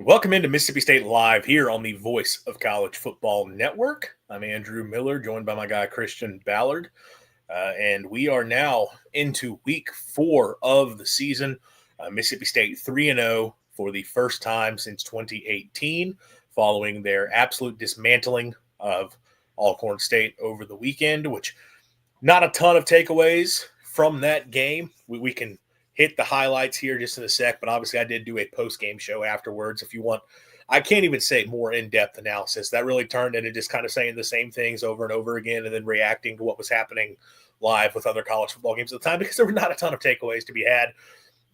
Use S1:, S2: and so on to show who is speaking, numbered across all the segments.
S1: Welcome into Mississippi State Live here on the Voice of College Football Network. I'm Andrew Miller, joined by my guy Christian Ballard. And we are now into week 4 of the season. Mississippi State 3-0 for the first time since 2018, following their absolute dismantling of Alcorn State over the weekend, which not a ton of takeaways from that game. We can hit the highlights here just in a sec, but obviously I did do a post-game show afterwards. If you want, I can't even say more in-depth analysis. That really turned into just kind of saying the same things over and over again and then reacting to what was happening live with other college football games at the time, because there were not a ton of takeaways to be had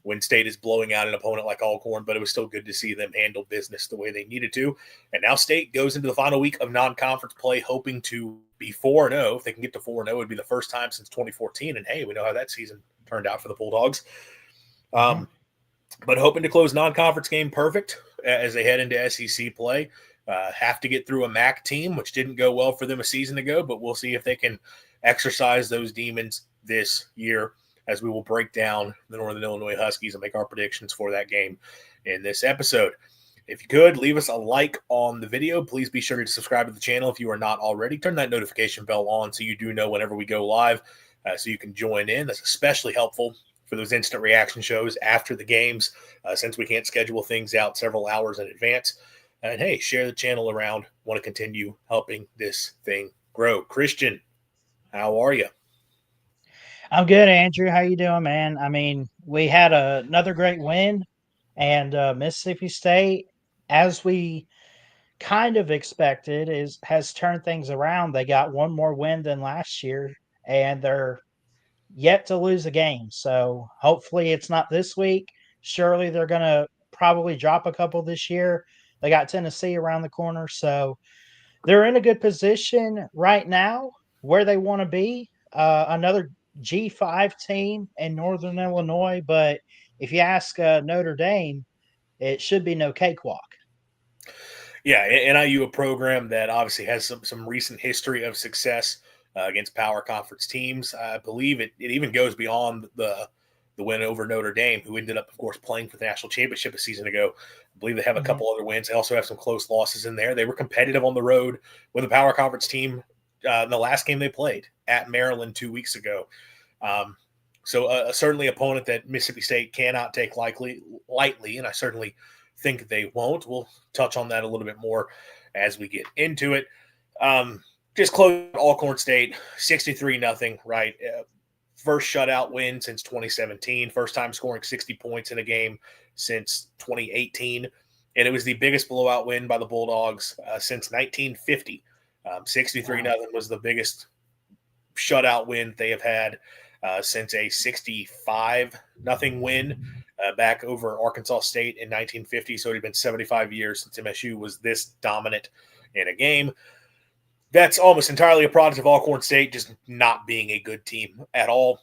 S1: when State is blowing out an opponent like Alcorn, but it was still good to see them handle business the way they needed to. And now State goes into the final week of non-conference play hoping to be 4-0. If they can get to 4-0, it would be the first time since 2014. And hey, we know how that season turned out for the Bulldogs. But hoping to close non-conference game perfect as they head into SEC play. Have to get through a MAC team, which didn't go well for them a season ago, but we'll see if they can exercise those demons this year, as we will break down the Northern Illinois Huskies and make our predictions for that game in this episode. If you could, leave us a like on the video. Please be sure to subscribe to the channel if you are not already. Turn that notification bell on so you do know whenever we go live, so you can join in. That's especially helpful for those instant reaction shows after the games, since we can't schedule things out several hours in advance. And hey, share the channel around. Want to continue helping this thing grow. Christian, how are you?
S2: I'm good, Andrew. How you doing, man? I mean, we had another great win, and Mississippi State, as we kind of expected, has turned things around. They got one more win than last year, and they're yet to lose a game. So hopefully, it's not this week. Surely they're going to probably drop a couple this year. They got Tennessee around the corner, so they're in a good position right now where they want to be. Another G5 team in Northern Illinois, but if you ask Notre Dame, it should be no cakewalk.
S1: Yeah, NIU, a program that obviously has some recent history of success against power conference teams. I believe it even goes beyond the win over Notre Dame, who ended up, of course, playing for the national championship a season ago. I believe they have a couple other wins. They also have some close losses in there. They were competitive on the road with a power conference team in the last game they played at Maryland 2 weeks ago. So certainly an opponent that Mississippi State cannot take lightly, and I certainly think they won't. We'll touch on that a little bit more as we get into it. Just close Alcorn State, 63-0, right? First shutout win since 2017. First time scoring 60 points in a game since 2018. And it was the biggest blowout win by the Bulldogs since 1950. 63-0 was the biggest shutout win they have had since a 65-0 win back over Arkansas State in 1950. So it had been 75 years since MSU was this dominant in a game. That's almost entirely a product of Alcorn State just not being a good team at all.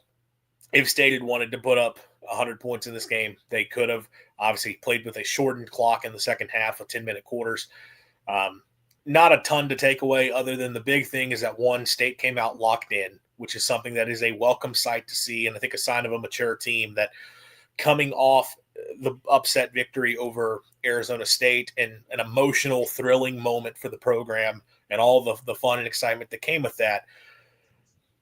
S1: If State had wanted to put up 100 points in this game, they could have. Obviously played with a shortened clock in the second half of 10-minute quarters. Not a ton to take away other than the big thing is that one, State came out locked in, which is something that is a welcome sight to see, and I think a sign of a mature team that coming off the upset victory over Arizona State and an emotional, thrilling moment for the program and all the fun and excitement that came with that,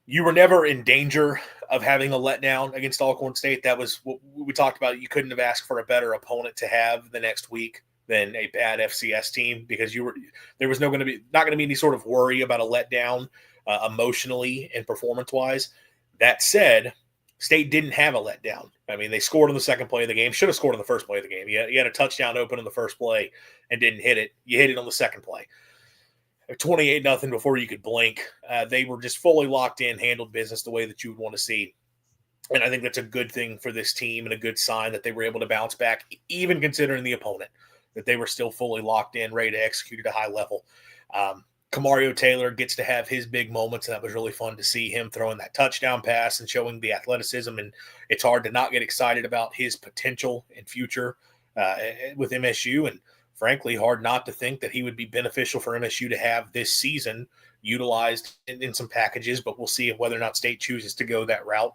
S1: you were never in danger of having a letdown against Alcorn State. That was what we talked about. You couldn't have asked for a better opponent to have the next week than a bad FCS team, because there was not going to be any sort of worry about a letdown emotionally and performance-wise. That said, State didn't have a letdown. I mean, they scored on the second play of the game. Should have scored on the first play of the game. You had a touchdown open on the first play and didn't hit it. You hit it on the second play. 28-0 before you could blink. They were just fully locked in, handled business the way that you would want to see. And I think that's a good thing for this team and a good sign that they were able to bounce back, even considering the opponent, that they were still fully locked in, ready to execute at a high level. Kamario Taylor gets to have his big moments, and that was really fun to see him throwing that touchdown pass and showing the athleticism. And it's hard to not get excited about his potential and future with MSU. And frankly, hard not to think that he would be beneficial for MSU to have this season utilized in some packages, but we'll see whether or not State chooses to go that route.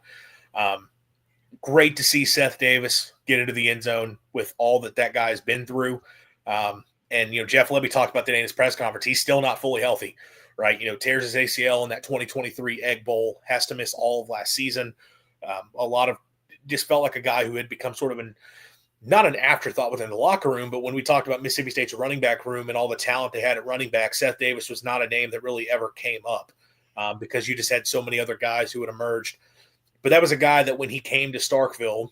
S1: Great to see Seth Davis get into the end zone with all that guy's been through. And, Jeff Lebby talked about today in his press conference. He's still not fully healthy, right? Tears his ACL in that 2023 Egg Bowl, has to miss all of last season. A lot of just felt like a guy who had become sort of not an afterthought within the locker room, but when we talked about Mississippi State's running back room and all the talent they had at running back, Seth Davis was not a name that really ever came up because you just had so many other guys who had emerged. But that was a guy that when he came to Starkville,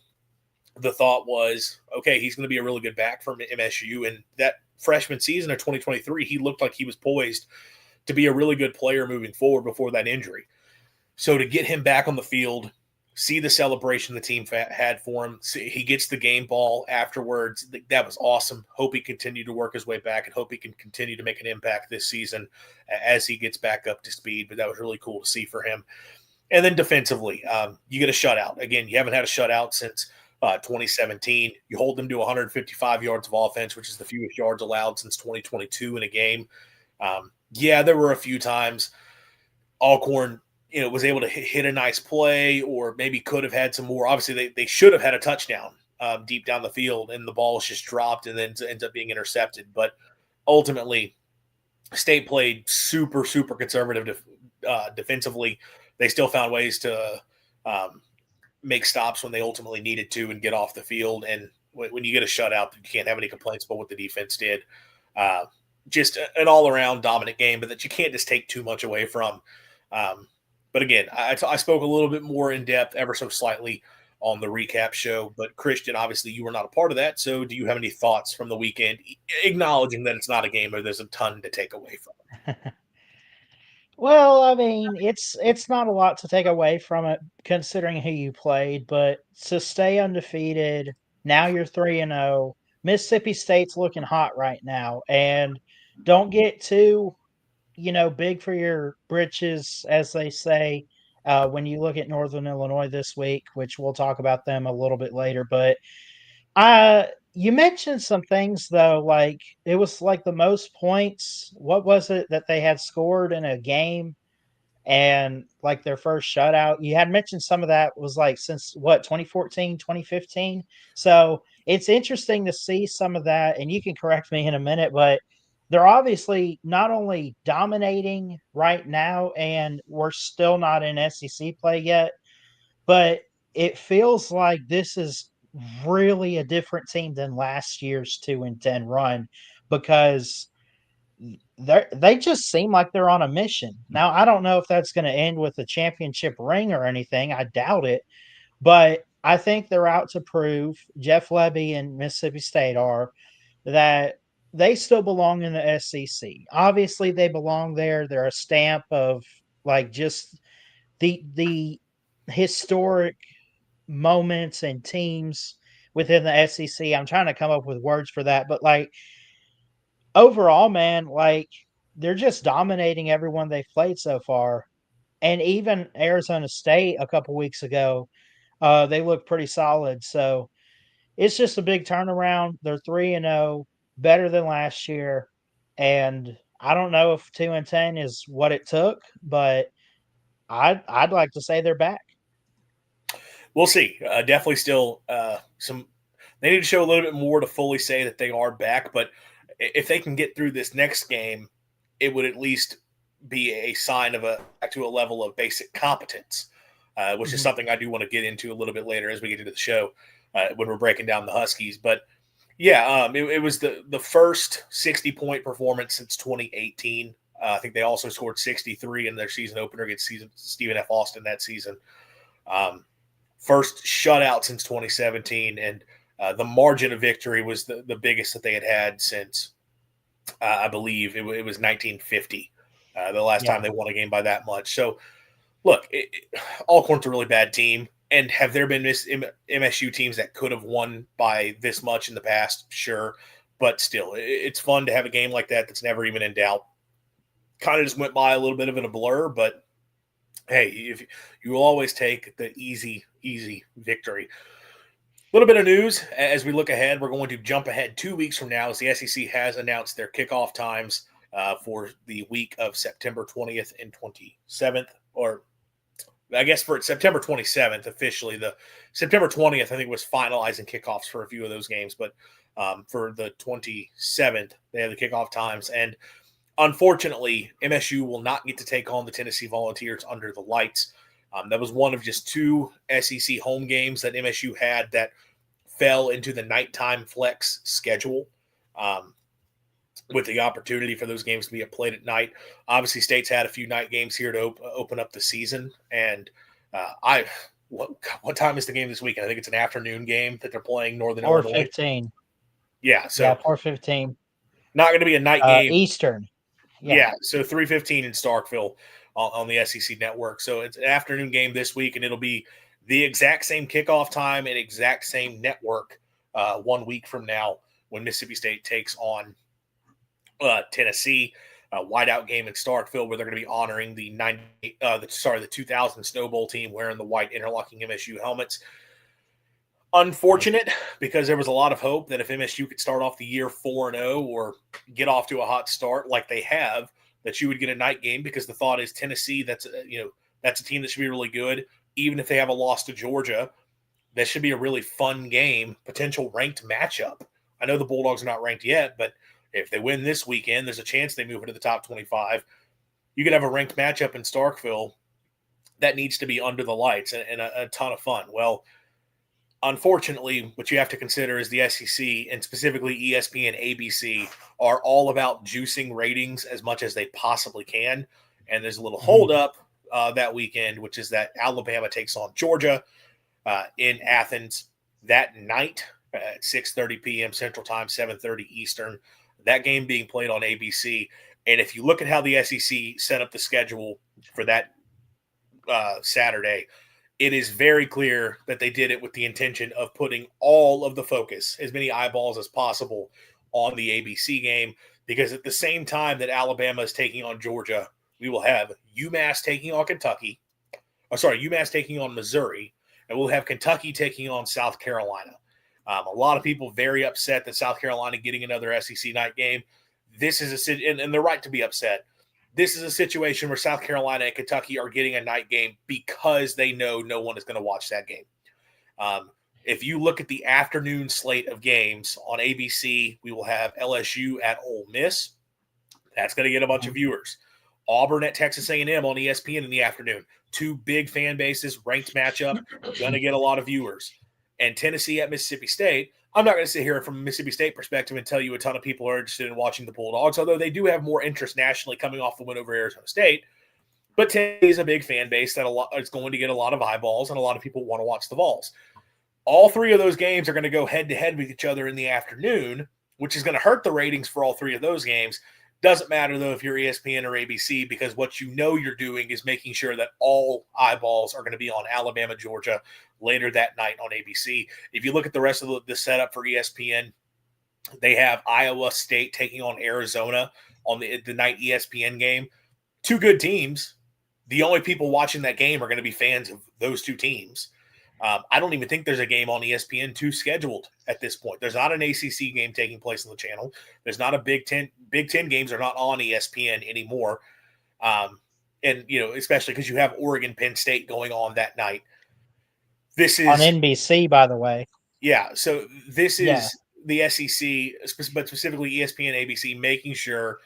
S1: the thought was, okay, he's going to be a really good back from MSU. And that freshman season of 2023, he looked like he was poised to be a really good player moving forward before that injury. So to get him back on the field, see the celebration the team had for him, he gets the game ball afterwards. That was awesome. Hope he continued to work his way back and hope he can continue to make an impact this season as he gets back up to speed. But that was really cool to see for him. And then defensively, you get a shutout. Again, you haven't had a shutout since 2017. You hold them to 155 yards of offense, which is the fewest yards allowed since 2022 in a game. There were a few times Alcorn, was able to hit a nice play or maybe could have had some more. Obviously, they should have had a touchdown deep down the field, and the ball was just dropped and then ends up being intercepted. But ultimately, State played super, super conservative defensively. They still found ways to make stops when they ultimately needed to and get off the field. And when you get a shutout, you can't have any complaints about what the defense did. Just an all-around dominant game, but that you can't just take too much away from. But again, I spoke a little bit more in depth, ever so slightly, on the recap show. But Christian, obviously, you were not a part of that. So do you have any thoughts from the weekend, acknowledging that it's not a game where there's a ton to take away from?
S2: Well, I mean, it's not a lot to take away from it considering who you played, but to stay undefeated, now you're 3-0. Mississippi State's looking hot right now, and don't get too, big for your britches, as they say, when you look at Northern Illinois this week, which we'll talk about them a little bit later. But you mentioned some things though, like it was like the most points. What was it that they had scored in a game and like their first shutout? You had mentioned some of that was like since what, 2014, 2015. So it's interesting to see some of that, and you can correct me in a minute, but they're obviously not only dominating right now, and we're still not in SEC play yet, but it feels like this is really a different team than last year's 2-10 run because they just seem like they're on a mission. Now, I don't know if that's going to end with a championship ring or anything. I doubt it, but I think they're out to prove, Jeff Lebby and Mississippi State are, that they still belong in the SEC. Obviously, they belong there. They're a stamp of like just the historic moments and teams within the SEC. I'm trying to come up with words for that, but like overall, man, like they're just dominating everyone they've played so far. And even Arizona State a couple weeks ago, they looked pretty solid. So it's just a big turnaround. They're 3-0, better than last year. And I don't know if 2-10 is what it took, but I'd like to say they're back.
S1: We'll see. Definitely still some. They need to show a little bit more to fully say that they are back. But if they can get through this next game, it would at least be a sign of back to a level of basic competence, which is something I do want to get into a little bit later as we get into the show when we're breaking down the Huskies. But yeah, it was the first 60-point performance since 2018. I think they also scored 63 in their season opener against Stephen F. Austin that season. First shutout since 2017, and the margin of victory was the biggest that they had since, I believe, it was 1950, the last time they won a game by that much. So, look, Alcorn's a really bad team, and have there been MSU teams that could have won by this much in the past? Sure, but still, it's fun to have a game like that that's never even in doubt. Kind of just went by a little bit of a blur, but hey, if you will always take the easy victory. A little bit of news as we look ahead. We're going to jump ahead 2 weeks from now as the SEC has announced their kickoff times for the week of September 20th and 27th, or I guess for September 27th officially. The September 20th, I think, was finalizing kickoffs for a few of those games, but for the 27th, they have the kickoff times. And unfortunately, MSU will not get to take on the Tennessee Volunteers under the lights. That was one of just two SEC home games that MSU had that fell into the nighttime flex schedule. With the opportunity for those games to be played at night. Obviously, State's had a few night games here to open up the season. And what time is the game this weekend? I think it's an afternoon game that they're playing Northern Illinois.
S2: 4:15.
S1: Yeah, so
S2: 4:15.
S1: not going to be a night game.
S2: Eastern.
S1: Yeah, so 3:15 in Starkville on the SEC network. So it's an afternoon game this week, and it'll be the exact same kickoff time and exact same network 1 week from now when Mississippi State takes on Tennessee. Whiteout game in Starkville where they're going to be honoring the 2000 Snow Bowl team wearing the white interlocking MSU helmets. Unfortunate because there was a lot of hope that if MSU could start off the year 4-0 or get off to a hot start like they have, that you would get a night game because the thought is Tennessee, that's a team that should be really good. Even if they have a loss to Georgia, that should be a really fun game, potential ranked matchup. I know the Bulldogs are not ranked yet, but if they win this weekend, there's a chance they move into the top 25. You could have a ranked matchup in Starkville that needs to be under the lights and a ton of fun. Well, unfortunately, what you have to consider is the SEC and specifically ESPN, ABC are all about juicing ratings as much as they possibly can. And there's a little holdup that weekend, which is that Alabama takes on Georgia in Athens that night at 6:30 p.m. Central Time, 7:30 Eastern. That game being played on ABC. And if you look at how the SEC set up the schedule for that Saturday, it is very clear that they did it with the intention of putting all of the focus, as many eyeballs as possible, on the ABC game. Because at the same time that Alabama is taking on Georgia, we will have UMass taking on UMass taking on Missouri, and we'll have Kentucky taking on South Carolina. A lot of people very upset that South Carolina getting another SEC night game. This is and they're right to be upset. This is a situation where South Carolina and Kentucky are getting a night game because they know no one is going to watch that game. If you look at the afternoon slate of games on ABC, we will have LSU at Ole Miss. That's going to get a bunch of viewers. Auburn at Texas A&M on ESPN in the afternoon. Two big fan bases, ranked matchup, going to get a lot of viewers. And Tennessee at Mississippi State, I'm not going to sit here from a Mississippi State perspective and tell you a ton of people are interested in watching the Bulldogs, although they do have more interest nationally coming off the win over Arizona State. But Tennessee is a big fan base that is going to get a lot of eyeballs, and a lot of people want to watch the Vols. All three of those games are going to go head-to-head with each other in the afternoon, which is going to hurt the ratings for all three of those games. Doesn't matter, though, if you're ESPN or ABC, because what you know you're doing is making sure that all eyeballs are going to be on Alabama, Georgia later that night on ABC. If you look at the rest of the setup for ESPN, they have Iowa State taking on Arizona on the night ESPN game. Two good teams. The only people watching that game are going to be fans of those two teams. I don't even think there's a game on ESPN2 scheduled at this point. There's not an ACC game taking place on the channel. There's not a Big Ten. Big Ten games are not on ESPN anymore. And, especially because you have Oregon, Penn State going on that night. This is
S2: on NBC, by the way.
S1: Yeah. So this is the SEC, but specifically ESPN, ABC, making sure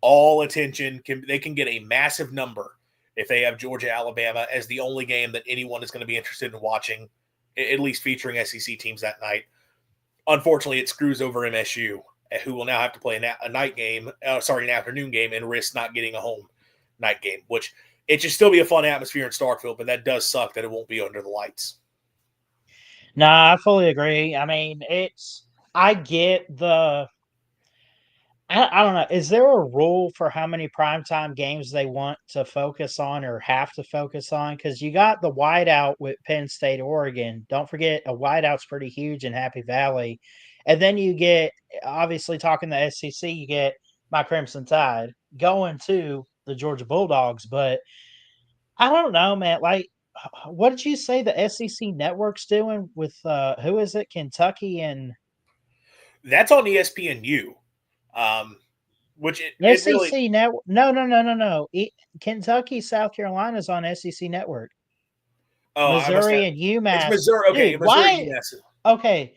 S1: all attention they can get a massive number if they have Georgia, Alabama as the only game that anyone is going to be interested in watching, at least featuring SEC teams that night. Unfortunately, it screws over MSU, who will now have to play an afternoon game and risk not getting a home night game, which it should still be a fun atmosphere in Starkville, but that does suck that it won't be under the lights.
S2: No, I fully agree. I mean, I get I don't know. Is there a rule for how many primetime games they want to focus on or have to focus on? Because you got the whiteout with Penn State, Oregon. Don't forget, a whiteout's pretty huge in Happy Valley. And then you get, obviously, talking the SEC, you get my Crimson Tide going to the Georgia Bulldogs. But I don't know, man. Like, what did you say the SEC network's doing with, who is it, Kentucky and
S1: That's on ESPNU. Which
S2: SEC
S1: really,
S2: network? No. Kentucky, South Carolina's on SEC network.
S1: Oh, I must have.
S2: Missouri and
S1: It's
S2: UMass.
S1: Missouri. Okay,
S2: Dude,
S1: Missouri
S2: why?
S1: UMass.
S2: Okay,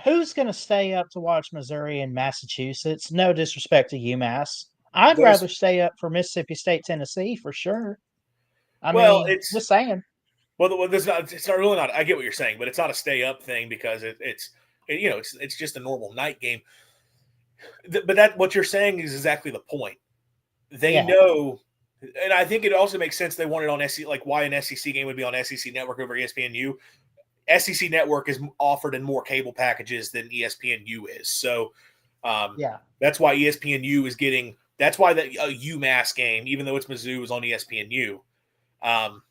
S2: who's going to stay up to watch Missouri and Massachusetts? No disrespect to UMass. I'd rather
S1: Those.
S2: stay up for Mississippi State, Tennessee for sure. I
S1: Well,
S2: mean, just saying.
S1: there's not. It's not really not. I get what you're saying, but it's not a stay up thing because it's just a normal night game. But that what you're saying is exactly the point. They
S2: Yeah,
S1: know, and I think it also makes sense they want it on SEC. Like why an SEC game would be on SEC Network over ESPNU. SEC Network is offered in more cable packages than ESPNU is, so
S2: yeah,
S1: that's why ESPNU is getting. That's why the UMass game, even though it's Mizzou, is on ESPNU. Um,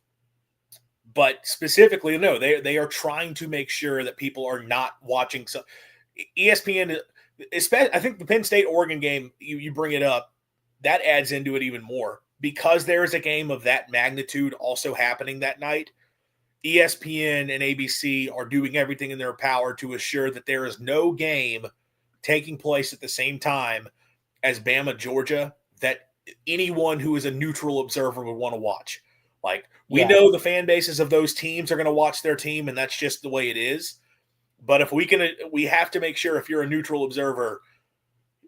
S1: but specifically, no, they are trying to make sure that people are not watching. So ESPN, especially, I think the Penn State Oregon game, you bring it up, that adds into it even more because there is a game of that magnitude also happening that night. ESPN and ABC are doing everything in their power to assure that there is no game taking place at the same time as Bama, Georgia, that anyone who is a neutral observer would want to watch. Like, we
S2: yeah,
S1: know the fan bases of those teams are going to watch their team, and that's just the way it is. But if we have to make sure if you're a neutral observer,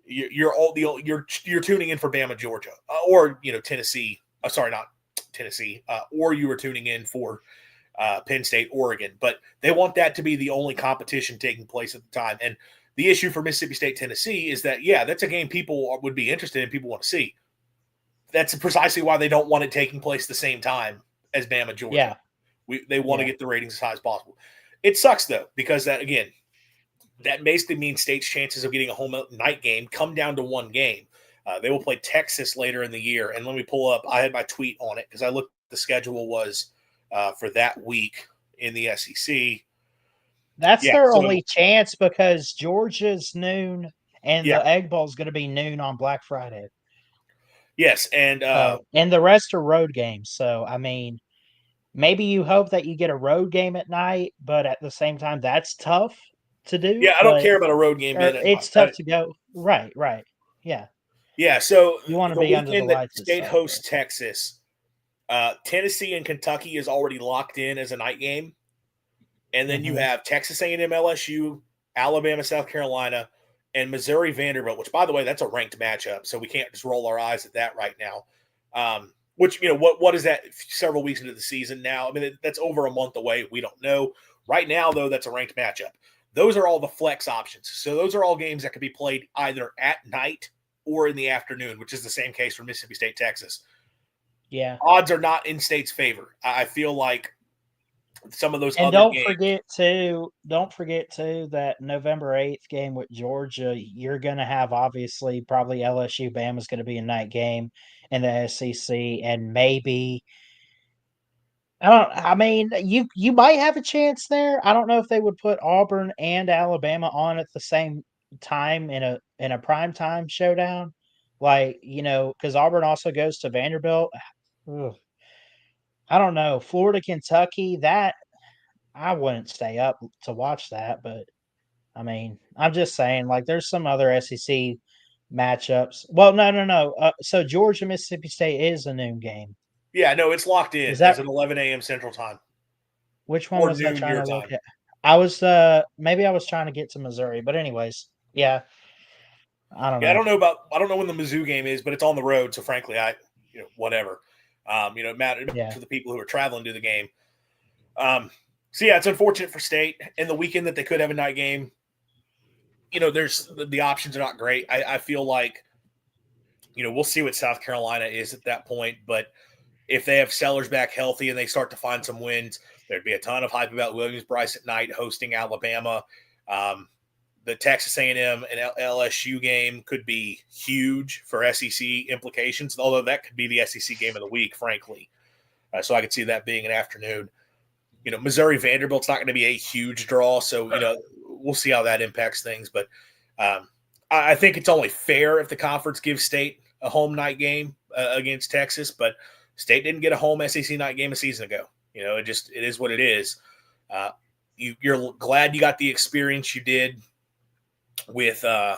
S1: you're tuning in for Bama, Georgia, or Tennessee. Sorry, not Tennessee, or you were tuning in for Penn State, Oregon. But they want that to be the only competition taking place at the time. And the issue for Mississippi State, Tennessee is that, yeah, that's a game people would be interested in, people want to see. That's precisely why they don't want it taking place the same time as Bama, Georgia.
S2: yeah,
S1: They want to
S2: yeah,
S1: get the ratings as high as possible. It sucks, though, because that basically means State's chances of getting a home night game come down to one game. They will play Texas later in the year. And let me pull up. I had my tweet on it because I looked the schedule was for that week in the SEC.
S2: That's
S1: Yeah.
S2: their
S1: So,
S2: only chance because Georgia's noon and
S1: yeah.
S2: the Egg Bowl is going to be noon on Black Friday.
S1: Yes. And
S2: So, and the rest are road games. So, I mean, maybe you hope that you get a road game at night, but at the same time, that's tough to do.
S1: yeah, I don't
S2: But
S1: care about a road game being
S2: or
S1: at
S2: it's tough
S1: night.
S2: to go. Right, right. Yeah.
S1: Yeah. So
S2: You want to
S1: the
S2: be under the
S1: weekend that
S2: lights and
S1: State
S2: stuff. But
S1: hosts Texas, Tennessee and Kentucky is already locked in as a night game. And then you
S2: hmm
S1: have Texas A&M, LSU, Alabama, South Carolina, and Missouri Vanderbilt, which, by the way, that's a ranked matchup. So we can't just roll our eyes at that right now. Which, what is that several weeks into the season now? I mean, that's over a month away. We don't know. Right now, though, that's a ranked matchup. Those are all the flex options. So those are all games that could be played either at night or in the afternoon, which is the same case for Mississippi State, Texas.
S2: yeah.
S1: Odds are not in State's favor. I feel like some of those
S2: And
S1: other games.
S2: don't forget too that November 8th game with Georgia, you're going to have obviously probably LSU Bama's going to be a night game in the SEC and maybe I mean, you might have a chance there. I don't know if they would put Auburn and Alabama on at the same time in a prime time showdown. Like, because Auburn also goes to Vanderbilt. Ugh, I don't know. Florida, Kentucky, that I wouldn't stay up to watch that, but I mean, I'm just saying, like, there's some other SEC matchups. Well, no, no, no. So Georgia, Mississippi State is a noon game.
S1: Yeah, no, it's locked
S2: Is
S1: in as
S2: that
S1: an 11 a.m. Central Time
S2: which one
S1: or
S2: was I
S1: noon
S2: trying
S1: your
S2: to look
S1: time.
S2: at? I was maybe I was trying to get to Missouri, but anyways, yeah, I don't
S1: Yeah,
S2: know.
S1: I don't know when the Mizzou game is, but it's on the road. So frankly, whatever. It matters
S2: Yeah,
S1: to the people who are traveling to the game. So yeah, it's unfortunate for State and the weekend that they could have a night game. There's the options are not great. I feel like, we'll see what South Carolina is at that point, but if they have Sellers back healthy and they start to find some wins, there'd be a ton of hype about Williams-Brice at night hosting Alabama. Um, the Texas A&M and LSU game could be huge for SEC implications, although that could be the SEC game of the week, frankly. So I could see that being an afternoon. Missouri Vanderbilt's not going to be a huge draw, so we'll see how that impacts things. But I think it's only fair if the conference gives State a home night game against Texas, but State didn't get a home SEC night game a season ago. It is what it is. You're glad you got the experience you did with the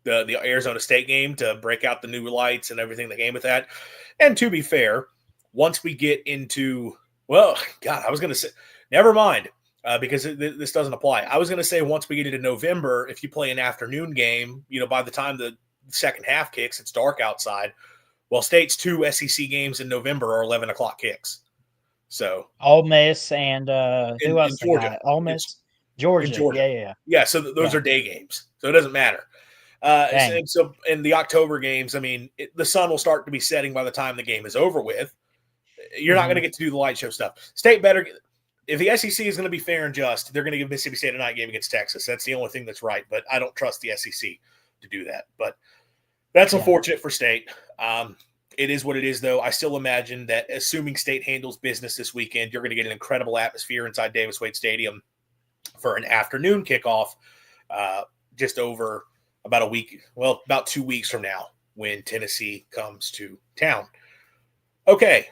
S1: Arizona State game to break out the new lights and everything that came with that. And to be fair, once we get into Well, God, I was going to say, never mind, because this doesn't apply. I was going to say once we get into November, if you play an afternoon game, by the time the second half kicks, it's dark outside. Well, State's 2 SEC games in November are 11 o'clock kicks. So
S2: Ole Miss and who
S1: in
S2: else they
S1: Georgia,
S2: got? Ole
S1: it's
S2: Miss,
S1: in
S2: Georgia.
S1: Georgia.
S2: Yeah.
S1: Yeah, so those
S2: Yeah.
S1: are day games, so it doesn't matter.
S2: Dang.
S1: And so in the October games, I mean, the sun will start to be setting by the time the game is over with. You're not going to get to do the light show stuff. State better. If the SEC is going to be fair and just, they're going to give Mississippi State a night game against Texas. That's the only thing that's right. But I don't trust the SEC to do that. But that's unfortunate for State. It is what it is, though. I still imagine that assuming State handles business this weekend, you're going to get an incredible atmosphere inside Davis Wade Stadium for an afternoon kickoff just over about a week, well, about 2 weeks from now when Tennessee comes to town. Okay.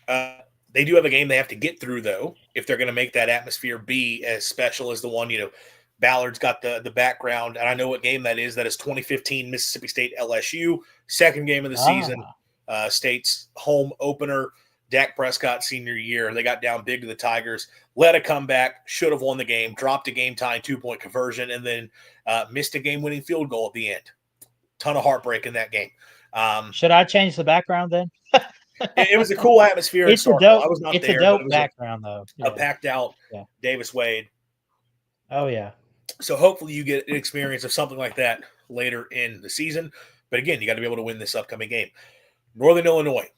S1: They do have a game they have to get through, though, if they're going to make that atmosphere be as special as the one, Ballard's got the background, and I know what game that is. That is 2015 Mississippi State LSU, second game of the season, State's home opener, Dak Prescott senior year. They got down big to the Tigers, led a comeback, should have won the game, dropped a game-tying 2-point conversion, and then missed a game-winning field goal at the end. Ton of heartbreak in that game.
S2: Should I change the background then?
S1: It was a cool atmosphere in Starkville. I was not there.
S2: It's a dope background, though.
S1: A packed-out Davis Wade.
S2: Oh, yeah.
S1: So hopefully you get an experience of something like that later in the season. But again, you got to be able to win this upcoming game. Northern Illinois.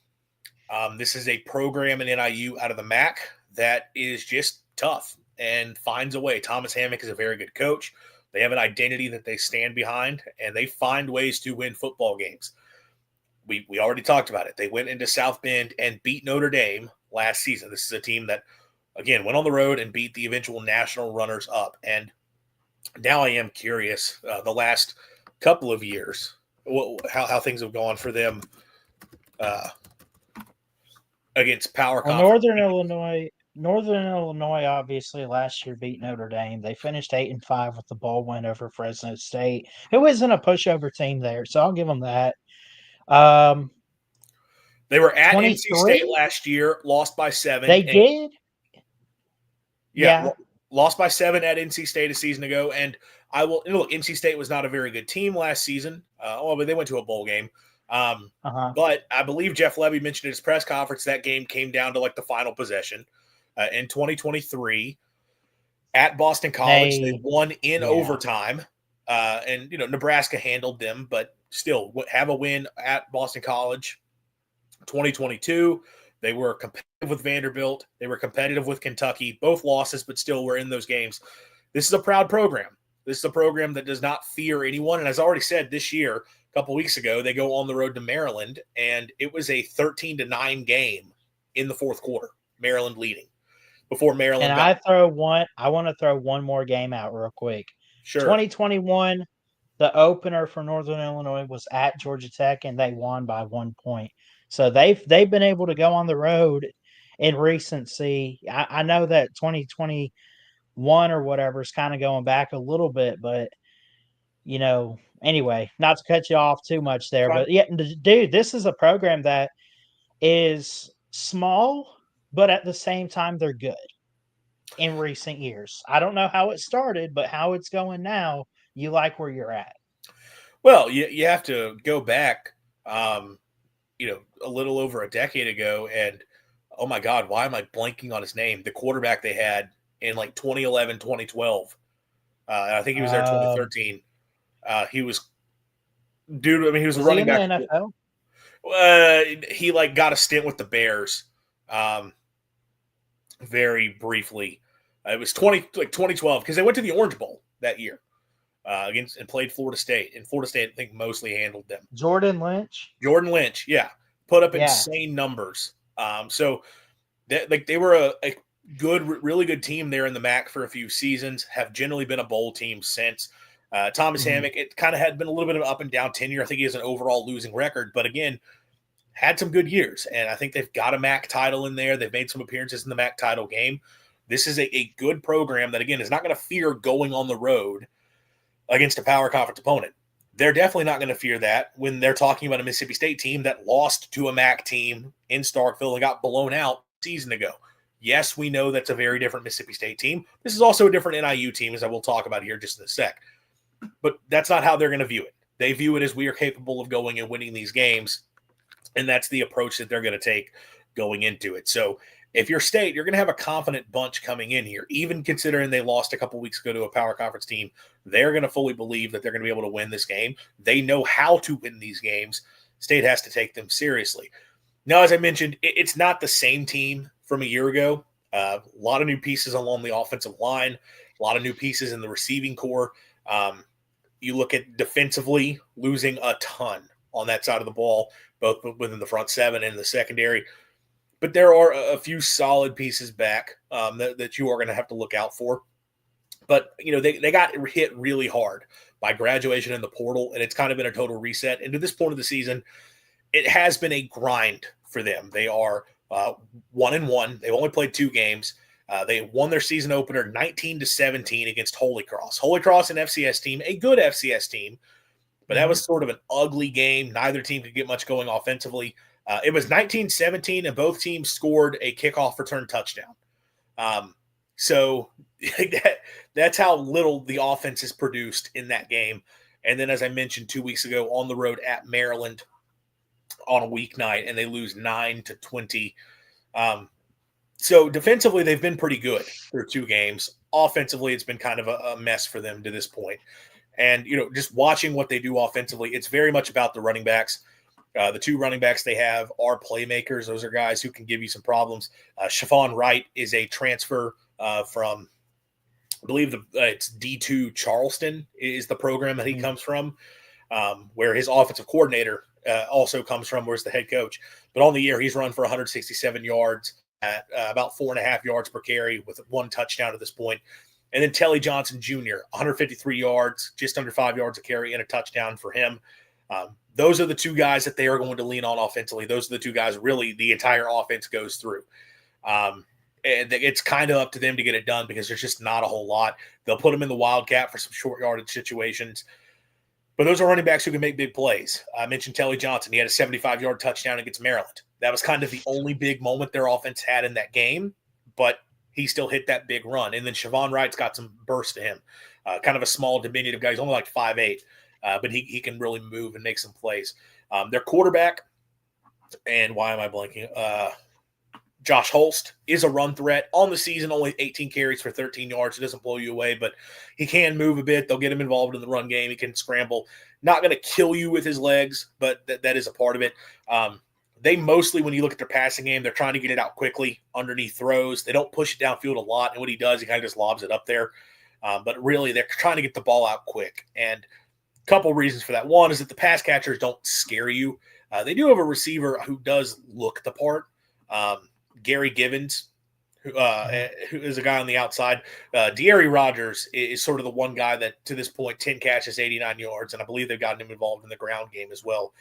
S1: This is a program in NIU out of the MAC that is just tough and finds a way. Thomas Hammock is a very good coach. They have an identity that they stand behind, and they find ways to win football games. We already talked about it. They went into South Bend and beat Notre Dame last season. This is a team that, again, went on the road and beat the eventual national runners-up. And now I am curious, the last couple of years, how things have gone for them against power conference.
S2: Northern Illinois obviously last year beat Notre Dame. They finished 8-5 with the bowl win over Fresno State, who isn't a pushover team there, so I'll give them that.
S1: They were at NC State last year, lost by 7.
S2: They did?
S1: Yeah. Lost by 7 at NC State a season ago. And look, NC State was not a very good team last season. But they went to a bowl game. But I believe Jeff Levy mentioned at his press conference that game came down to like the final possession. In 2023 at Boston College, they won in overtime. And Nebraska handled them, but still have a win at Boston College. 2022, they were competitive with Vanderbilt. They were competitive with Kentucky. Both losses, but still were in those games. This is a proud program. This is a program that does not fear anyone. And as I already said, this year, a couple weeks ago, they go on the road to Maryland, and it was a 13-9 game in the fourth quarter. Maryland leading before Maryland.
S2: And I want to throw one more game out real quick.
S1: Sure.
S2: 2021, the opener for Northern Illinois was at Georgia Tech, and they won by 1 point. So they've been able to go on the road in recency. I know that 2021 or whatever is kind of going back a little bit, but anyway, not to cut you off too much there, but yeah, dude, this is a program that is small, but at the same time, they're good in recent years. I don't know how it started, but how it's going now, you like where you're at.
S1: Well, you have to go back, a little over a decade ago, and oh my God, why am I blanking on his name? The quarterback they had in like 2011, 2012. I think he was there in 2013. He was he was a running back.
S2: In the NFL?
S1: He got a stint with the Bears very briefly. It was 2012 because they went to the Orange Bowl that year against and played Florida State. And Florida State, I think, mostly handled them.
S2: Jordan Lynch,
S1: yeah, put up insane numbers. So they were a good, really good team there in the MAC for a few seasons. Have generally been a bowl team since. Thomas Hammock, it kind of had been a little bit of an up and down tenure. I think he has an overall losing record, but again, had some good years. And I think they've got a MAC title in there. They've made some appearances in the MAC title game. This is a good program that, again, is not going to fear going on the road against a power conference opponent. They're definitely not going to fear that when they're talking about a Mississippi State team that lost to a MAC team in Starkville and got blown out a season ago. Yes, we know that's a very different Mississippi State team. This is also a different NIU team, as I will talk about here just in a sec. But that's not how they're going to view it. They view it as we are capable of going and winning these games, and that's the approach that they're going to take going into it. So if you're State, you're going to have a confident bunch coming in here, even considering they lost a couple weeks ago to a power conference team. They're going to fully believe that they're going to be able to win this game. They know how to win these games. State has to take them seriously. Now, as I mentioned, it's not the same team from a year ago. A lot of new pieces along the offensive line, a lot of new pieces in the receiving core. You look at defensively, losing a ton on that side of the ball, both within the front seven and the secondary. But there are a few solid pieces back that you are going to have to look out for. But, they got hit really hard by graduation in the portal, and it's kind of been a total reset. And to this point of the season, it has been a grind for them. They are 1-1. They've only played 2 games. They won their season opener 19-17 against Holy Cross. Holy Cross, an FCS team, a good FCS team, but that was sort of an ugly game. Neither team could get much going offensively. It was 19-17, and both teams scored a kickoff return touchdown. So that's how little the offense is produced in that game. And then, as I mentioned 2 weeks ago, on the road at Maryland on a weeknight, and they lose 9-20. So defensively, they've been pretty good through 2 games. Offensively, it's been kind of a mess for them to this point. And, just watching what they do offensively, it's very much about the running backs. The 2 running backs they have are playmakers. Those are guys who can give you some problems. Siobhan Wright is a transfer from, I believe it's D2 Charleston is the program that he comes from, where his offensive coordinator also comes from, where's the head coach. But on the year, he's run for 167 yards at about 4.5 yards per carry with 1 touchdown at this point. And then Telly Johnson Jr., 153 yards, just under 5 yards a carry and a touchdown for him. Those are the 2 guys that they are going to lean on offensively. Those are the 2 guys really the entire offense goes through. And it's kind of up to them to get it done because there's just not a whole lot. They'll put them in the Wildcat for some short yardage situations. But those are running backs who can make big plays. I mentioned Telly Johnson. He had a 75-yard touchdown against Maryland. That was kind of the only big moment their offense had in that game, but he still hit that big run. And then Siobhan Wright's got some burst to him. Kind of a small, diminutive guy. He's only like 5'8", but he can really move and make some plays. Their quarterback, and why am I blanking? Josh Holst is a run threat. On the season, only 18 carries for 13 yards. It doesn't blow you away, but he can move a bit. They'll get him involved in the run game. He can scramble. Not going to kill you with his legs, but that is a part of it. They mostly, when you look at their passing game, they're trying to get it out quickly underneath throws. They don't push it downfield a lot, and what he does, he kind of just lobs it up there. But really, they're trying to get the ball out quick. And a couple reasons for that. One is that the pass catchers don't scare you. They do have a receiver who does look the part. Gary Givens, who is a guy on the outside. De'Ari Rogers is sort of the one guy that, to this point, 10 catches, 89 yards, and I believe they've gotten him involved in the ground game as well.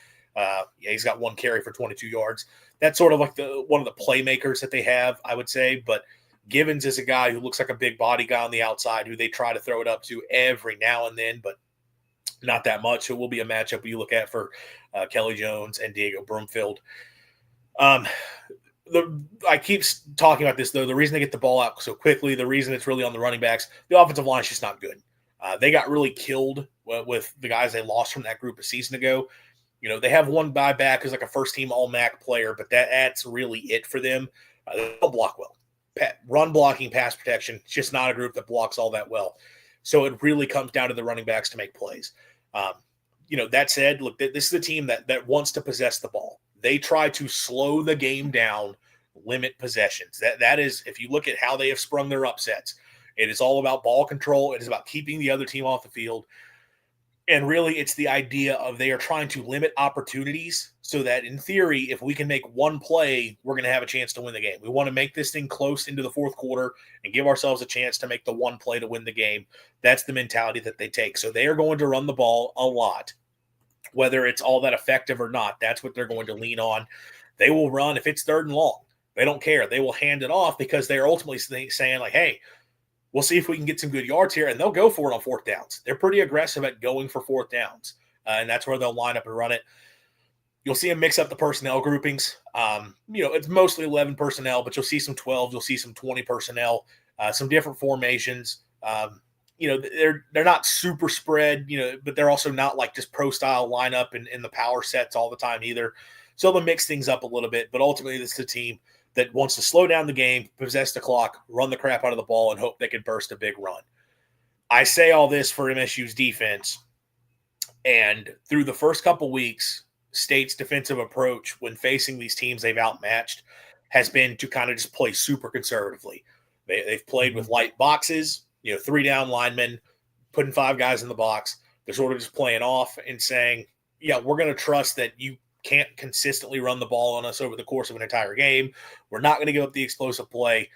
S1: He's got 1 carry for 22 yards. That's sort of like one of the playmakers that they have, I would say. But Givens is a guy who looks like a big body guy on the outside who they try to throw it up to every now and then, but not that much. It will be a matchup you look at for Kelly Jones and Diego Broomfield. I keep talking about this, though. The reason they get the ball out so quickly, the reason it's really on the running backs, the offensive line is just not good. They got really killed with the guys they lost from that group a season ago. They have one guy back who's like a first-team All-MAC player, but that's really it for them. They don't block well. Run blocking, pass protection, it's just not a group that blocks all that well. So it really comes down to the running backs to make plays. That said, look, this is a team that wants to possess the ball. They try to slow the game down, limit possessions. That is, if you look at how they have sprung their upsets, it is all about ball control. It is about keeping the other team off the field. And really, it's the idea of they are trying to limit opportunities so that, in theory, if we can make one play, we're going to have a chance to win the game. We want to make this thing close into the fourth quarter and give ourselves a chance to make the one play to win the game. That's the mentality that they take. So they are going to run the ball a lot. Whether it's all that effective or not, that's what they're going to lean on. They will run if it's 3rd and long. They don't care. They will hand it off because they're ultimately saying, like, hey, we'll see if we can get some good yards here, and they'll go for it on 4th downs. They're pretty aggressive at going for 4th downs, and that's where they'll line up and run it. You'll see them mix up the personnel groupings. It's mostly 11 personnel, but you'll see some 12, you'll see some 20 personnel, some different formations. They're not super spread, but they're also not like just pro style lineup in the power sets all the time either. So they'll mix things up a little bit, but ultimately this is a team that wants to slow down the game, possess the clock, run the crap out of the ball, and hope they can burst a big run. I say all this for MSU's defense, and through the first couple weeks, State's defensive approach when facing these teams they've outmatched has been to kind of just play super conservatively. They've played with light boxes, 3-down linemen, putting 5 guys in the box. They're sort of just playing off and saying, yeah, we're going to trust that you can't consistently run the ball on us over the course of an entire game. We're not going to give up the explosive play.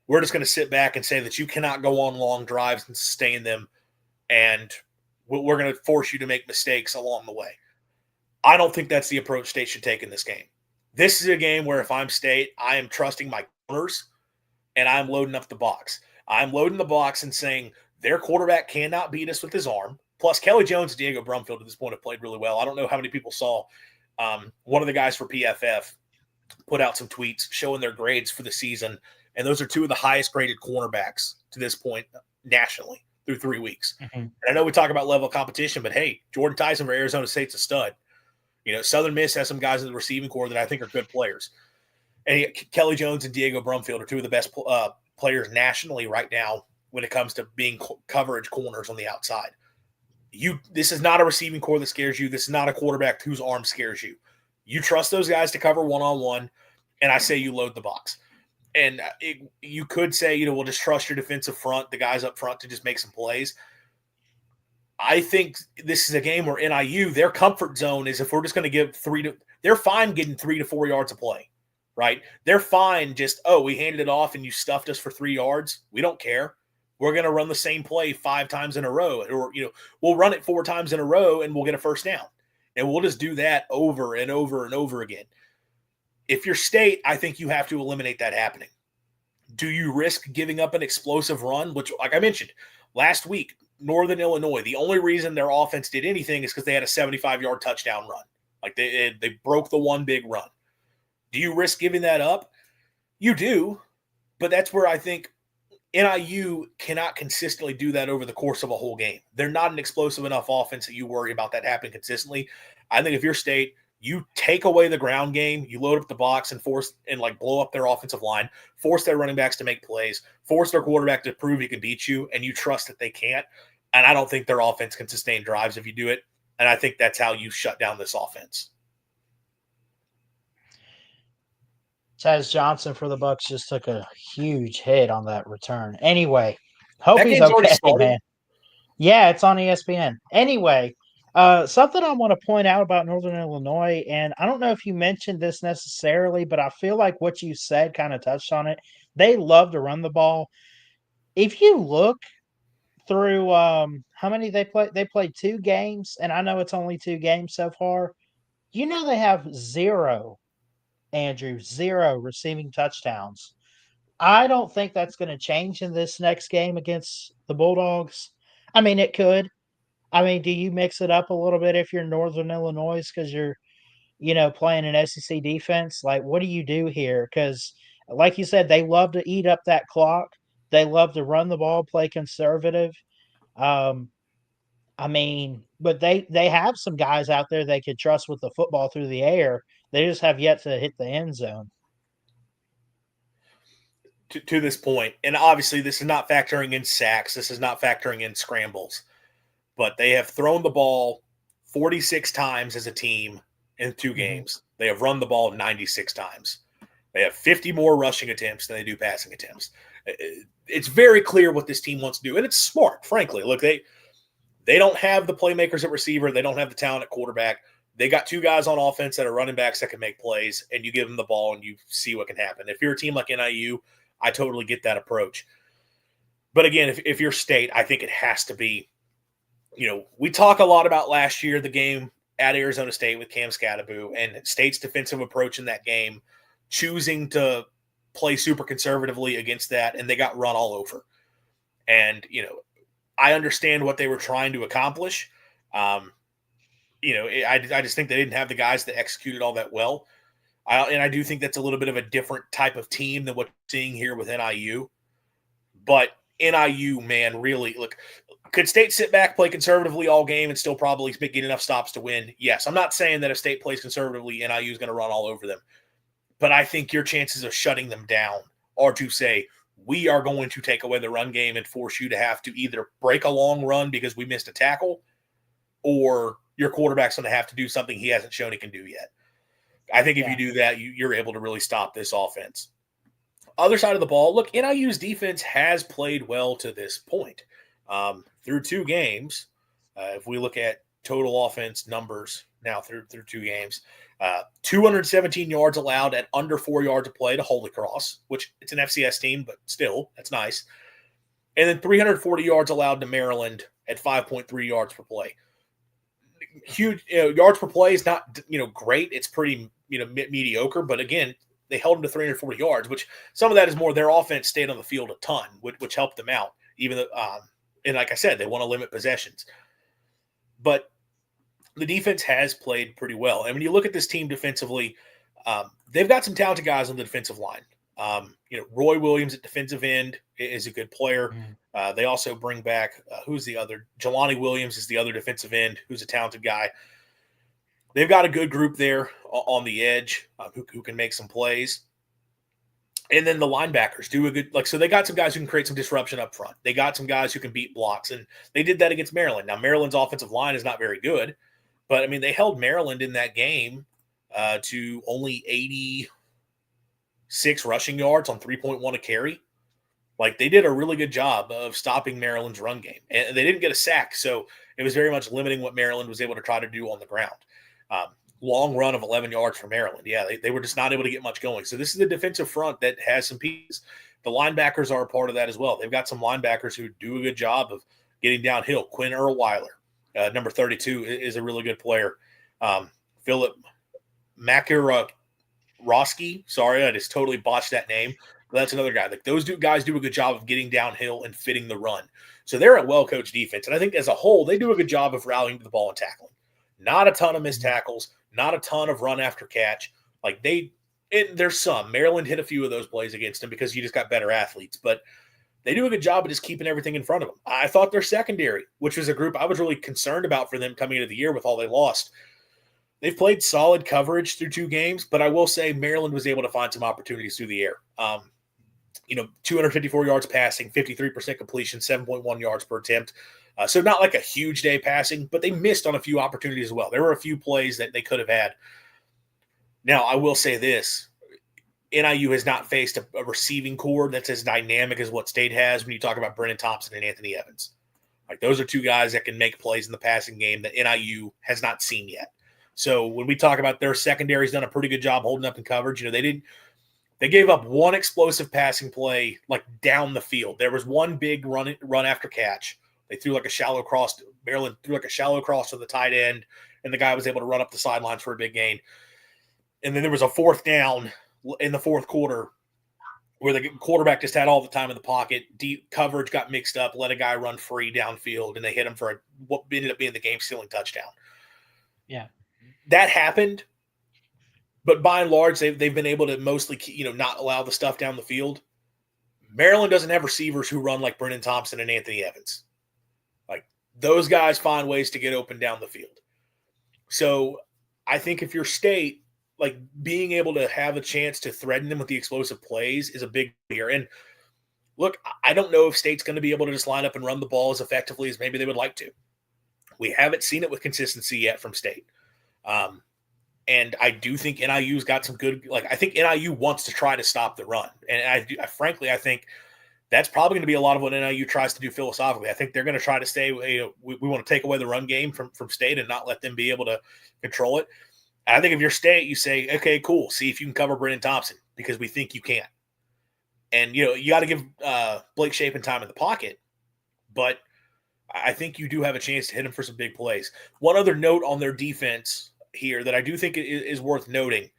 S1: We're just going to sit back and say that you cannot go on long drives and sustain them, and we're going to force you to make mistakes along the way. I don't think that's the approach State should take in this game. This is a game where if I'm State, I am trusting my corners and I'm loading up the box. I'm loading the box and saying their quarterback cannot beat us with his arm. Plus, Kelly Jones and Diego Brumfield at this point have played really well. I don't know how many people saw one of the guys for PFF put out some tweets showing their grades for the season, and those are 2 of the highest graded cornerbacks to this point nationally through 3 weeks. Mm-hmm. And I know we talk about level of competition, but hey, Jordan Tyson for Arizona State's a stud. Southern Miss has some guys in the receiving corps that I think are good players. And Kelly Jones and Diego Brumfield are 2 of the best players nationally right now when it comes to being coverage corners on the outside. This is not a receiving corps that scares you. This is not a quarterback whose arm scares you. You trust those guys to cover one-on-one, and I say you load the box. And you could say, we'll just trust your defensive front, the guys up front, to just make some plays. I think this is a game where NIU, their comfort zone is if we're just going to give they're fine getting 3 to 4 yards of play, right? They're fine just, we handed it off and you stuffed us for 3 yards. We don't care. We're going to run the same play 5 times in a row, or, we'll run it 4 times in a row and we'll get a first down. And we'll just do that over and over and over again. If you're State, I think you have to eliminate that happening. Do you risk giving up an explosive run, which, like I mentioned, last week, Northern Illinois, the only reason their offense did anything is because they had a 75-yard touchdown run. Like they broke the one big run. Do you risk giving that up? You do, but that's where I think NIU cannot consistently do that over the course of a whole game. They're not an explosive enough offense that you worry about that happening consistently. I think if you're State, you take away the ground game, you load up the box and blow up their offensive line, force their running backs to make plays, force their quarterback to prove he can beat you, and you trust that they can't. And I don't think their offense can sustain drives if you do it. And I think that's how you shut down this offense.
S2: Taz Johnson for the Bucks just took a huge hit on that return. Anyway, hope he's okay, man. Yeah, it's on ESPN. Anyway, something I want to point out about Northern Illinois, and I don't know if you mentioned this necessarily, but I feel like what you said kind of touched on it. They love to run the ball. If you look through how many they played 2 games, and I know it's only 2 games so far. They have 0 receiving touchdowns. I don't think that's going to change in this next game against the Bulldogs. I mean, it could. I mean, do you mix it up a little bit if you're Northern Illinois because you're, playing an SEC defense? Like, what do you do here? Because, like you said, they love to eat up that clock. They love to run the ball, play conservative. I mean, but they have some guys out there they could trust with the football through the air. They just have yet to hit the end zone.
S1: To this point, and obviously this is not factoring in sacks. This is not factoring in scrambles. But they have thrown the ball 46 times as a team in 2 games. They have run the ball 96 times. They have 50 more rushing attempts than they do passing attempts. It's very clear what this team wants to do, and it's smart, frankly. Look, they don't have the playmakers at receiver. They don't have the talent at quarterback. They got 2 guys on offense that are running backs that can make plays, and you give them the ball and you see what can happen. If you're a team like NIU, I totally get that approach. But again, if you're State, I think it has to be, we talk a lot about last year, the game at Arizona State with Cam Scadaboo and State's defensive approach in that game, choosing to play super conservatively against that, and they got run all over. And, I understand what they were trying to accomplish. I just think they didn't have the guys that executed all that well. And I do think that's a little bit of a different type of team than what we're seeing here with NIU. But NIU, man, really, look, could State sit back, play conservatively all game, and still probably get enough stops to win? Yes. I'm not saying that if State plays conservatively, NIU is going to run all over them. But I think your chances of shutting them down are to say, we are going to take away the run game and force you to have to either break a long run because we missed a tackle, or your quarterback's going to have to do something he hasn't shown he can do yet. I think if you do that, you're able to really stop this offense. Other side of the ball, look, NIU's defense has played well to this point. Through 2 games, if we look at total offense numbers now through 2 games, 217 yards allowed at under 4 yards of play to Holy Cross, which it's an FCS team, but still, that's nice. And then 340 yards allowed to Maryland at 5.3 yards per play. Huge yards per play is not great. It's pretty mediocre, but again, they held them to 340 yards, which some of that is more their offense stayed on the field a ton, which helped them out. Even though, and like I said, they want to limit possessions, but the defense has played pretty well. And when you look at this team defensively, they've got some talented guys on the defensive line. Roy Williams at defensive end is a good player. They also bring back who's the other? Jelani Williams is the other defensive end who's a talented guy. They've got a good group there on the edge who can make some plays. And then the linebackers do a good so they got some guys who can create some disruption up front. They got some guys who can beat blocks, and they did that against Maryland. Now, Maryland's offensive line is not very good, but, I mean, they held Maryland in that game to only 86 rushing yards on 3.1 a carry. Like, they did a really good job of stopping Maryland's run game. And they didn't get a sack, so it was very much limiting what Maryland was able to try to do on the ground. Long run of 11 yards for Maryland. Yeah, they were just not able to get much going. So this is a defensive front that has some pieces. The linebackers are a part of that as well. They've got some linebackers who do a good job of getting downhill. Quinn Erlweiler, number 32, is a really good player. Philip Makarowski, sorry, I just totally botched that name. But that's another guy. Like, those guys do a good job of getting downhill and fitting the run. So they're a well-coached defense. And I think as a whole, they do a good job of rallying to the ball and tackling. Not a ton of missed tackles, not a ton of run after catch. Like, there's some. Maryland hit a few of those plays against them because you just got better athletes. But they do a good job of just keeping everything in front of them. I thought their secondary, which was a group I was really concerned about for them coming into the year with all they lost, they've played solid coverage through 2 games, but I will say Maryland was able to find some opportunities through the air. 254 yards passing, 53% completion, 7.1 yards per attempt. So not like a huge day passing, but they missed on a few opportunities as well. There were a few plays that they could have had. Now, I will say this. NIU has not faced a receiving core that's as dynamic as what State has when you talk about Brennan Thompson and Anthony Evans. Like, those are 2 guys that can make plays in the passing game that NIU has not seen yet. So when we talk about their secondary's done a pretty good job holding up in coverage, they gave up 1 explosive passing play like down the field. There was 1 big run after catch. They threw like a shallow cross. Maryland threw like a shallow cross to the tight end, and the guy was able to run up the sidelines for a big gain. And then there was a 4th down in the 4th quarter where the quarterback just had all the time in the pocket. Deep coverage got mixed up, let a guy run free downfield, and they hit him for what ended up being the game-sealing touchdown.
S2: Yeah.
S1: That happened, but by and large, they've been able to mostly not allow the stuff down the field. Maryland doesn't have receivers who run like Brennan Thompson and Anthony Evans. Like, those guys find ways to get open down the field. So I think if you're State, like, being able to have a chance to threaten them with the explosive plays is a big deal. And look, I don't know if State's going to be able to just line up and run the ball as effectively as maybe they would like to. We haven't seen it with consistency yet from State. And I do think NIU's got some good, I think NIU wants to try to stop the run. And I frankly think that's probably going to be a lot of what NIU tries to do philosophically. I think they're going to try to stay, we want to take away the run game from State and not let them be able to control it. And I think if you're State, you say, okay, cool, see if you can cover Brennan Thompson because we think you can. And, you got to give Blake Shapen time in the pocket. But I think you do have a chance to hit him for some big plays. One other note on their defense here that I do think is worth noting,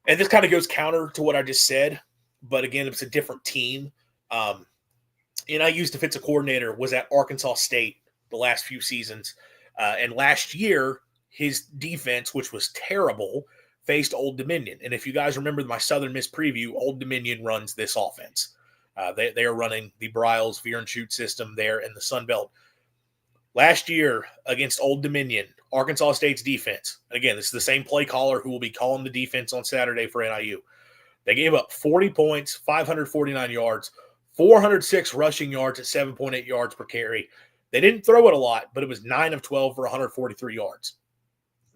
S1: and this kind of goes counter to what I just said, but again, it's a different team. NIU's defensive coordinator was at Arkansas State the last few seasons, and last year his defense, which was terrible, faced Old Dominion. And if you guys remember my Southern Miss preview, Old Dominion runs this offense. They are running the Bryles veer and shoot system there in the Sun Belt. Last year against Old Dominion, Arkansas State's defense, and again, this is the same play caller who will be calling the defense on Saturday for NIU. They gave up 40 points, 549 yards, 406 rushing yards at 7.8 yards per carry. They didn't throw it a lot, but it was 9 of 12 for 143 yards.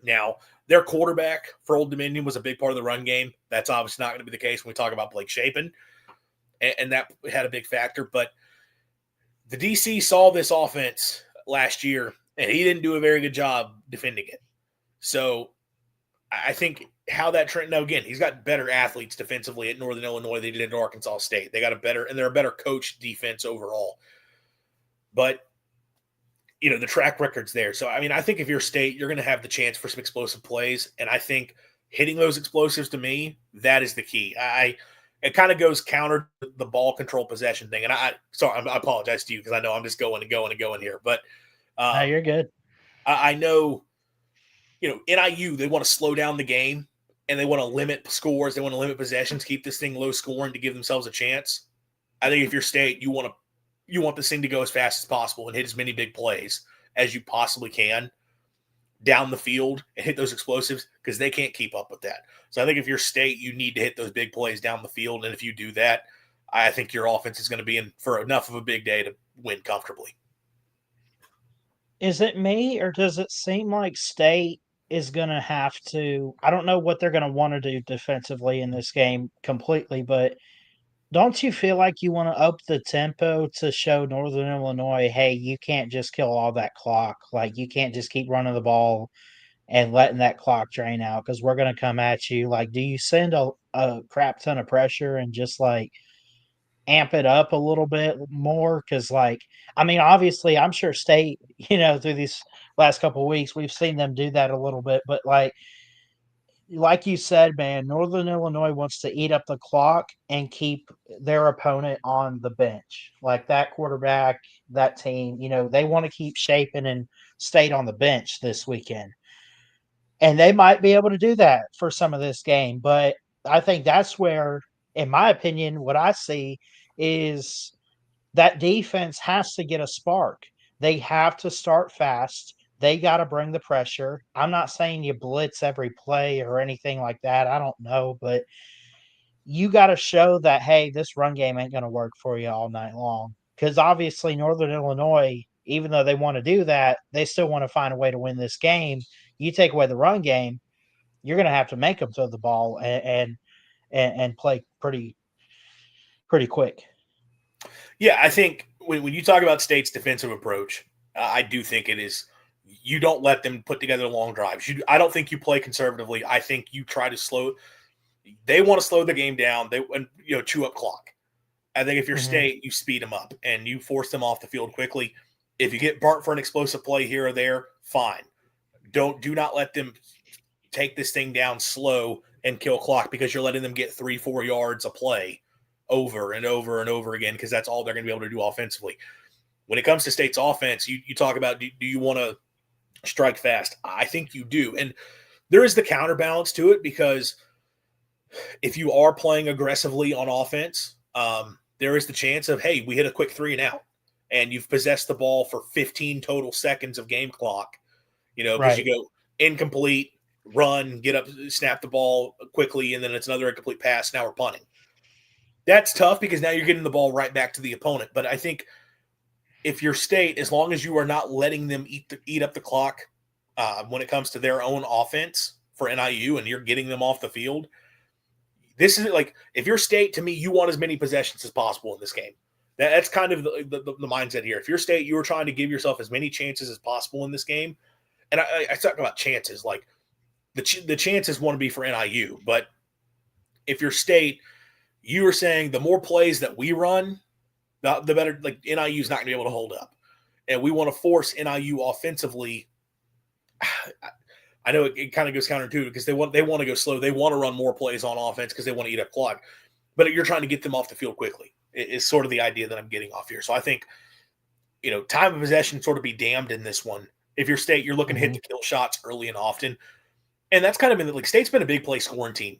S1: Now, their quarterback for Old Dominion was a big part of the run game. That's obviously not going to be the case when we talk about Blake Shapen, and that had a big factor. But the DC saw this offense last year, and he didn't do a very good job defending it. So I think how that trend, now again, he's got better athletes defensively at Northern Illinois than he did at Arkansas State. They got they're a better coached defense overall. But, the track record's there. So, I think if you're State, you're going to have the chance for some explosive plays. And I think hitting those explosives, to me, that is the key. It kind of goes counter to the ball control possession thing. And I apologize to you because I know I'm just going here. But
S2: no, you're good.
S1: I know, NIU, they want to slow down the game and they want to limit scores. They want to limit possessions, keep this thing low scoring to give themselves a chance. I think if you're State, you want this thing to go as fast as possible and hit as many big plays as you possibly can down the field and hit those explosives because they can't keep up with that. So I think if you're State, you need to hit those big plays down the field. And if you do that, I think your offense is going to be in for enough of a big day to win comfortably.
S2: Is it me, or does it seem like State is going to have to – I don't know what they're going to want to do defensively in this game completely, but don't you feel like you want to up the tempo to show Northern Illinois, hey, you can't just kill all that clock. Like, you can't just keep running the ball and letting that clock drain out because we're going to come at you. Like, do you send a crap ton of pressure and just, amp it up a little bit more? Because, obviously, I'm sure State, through these last couple of weeks, we've seen them do that a little bit. But, like you said, man, Northern Illinois wants to eat up the clock and keep their opponent on the bench. Like that quarterback, that team, they want to keep Shapen and State on the bench this weekend. And they might be able to do that for some of this game. But I think that's where, in my opinion, what I see is that defense has to get a spark. They have to start fast. They got to bring the pressure. I'm not saying you blitz every play or anything like that. I don't know, but you got to show that, hey, this run game ain't going to work for you all night long. Because obviously Northern Illinois, even though they want to do that, they still want to find a way to win this game. You take away the run game, you're going to have to make them throw the ball and play pretty quick.
S1: Yeah, I think when you talk about State's defensive approach, I do think it is – you don't let them put together long drives. I don't think you play conservatively. I think you try to slow – they want to slow the game down. They chew up clock. I think if you're State, you speed them up and you force them off the field quickly. If you get burnt for an explosive play here or there, fine. Do not let them take this thing down slow and kill clock because you're letting them get 3-4 yards a play over and over and over again because that's all they're going to be able to do offensively. When it comes to State's offense, you talk about do you want to strike fast? I think you do. And there is the counterbalance to it because if you are playing aggressively on offense, there is the chance of, hey, we hit a quick 3 and out and you've possessed the ball for 15 total seconds of game clock, because
S2: right.
S1: You go incomplete, run, get up, snap the ball quickly, and then it's another incomplete pass. Now we're punting. That's tough because now you're getting the ball right back to the opponent. But I think if you're State, as long as you are not letting them eat up the clock when it comes to their own offense for NIU and you're getting them off the field, this is like if you're State, to me, you want as many possessions as possible in this game. That's kind of the mindset here. If you're State, you are trying to give yourself as many chances as possible in this game. And I talk about chances, like the chances want to be for NIU. But if you're State, you are saying the more plays that we run, the better. Like NIU is not going to be able to hold up, and we want to force NIU offensively. I know it kind of goes counterintuitive because they want to go slow. They want to run more plays on offense because they want to eat up clock. But you're trying to get them off the field quickly. Is sort of the idea that I'm getting off here. So I think, time of possession sort of be damned in this one. If you're State, you're looking to hit the kill shots early and often. And that's kind of been – like State's been a big play scoring team.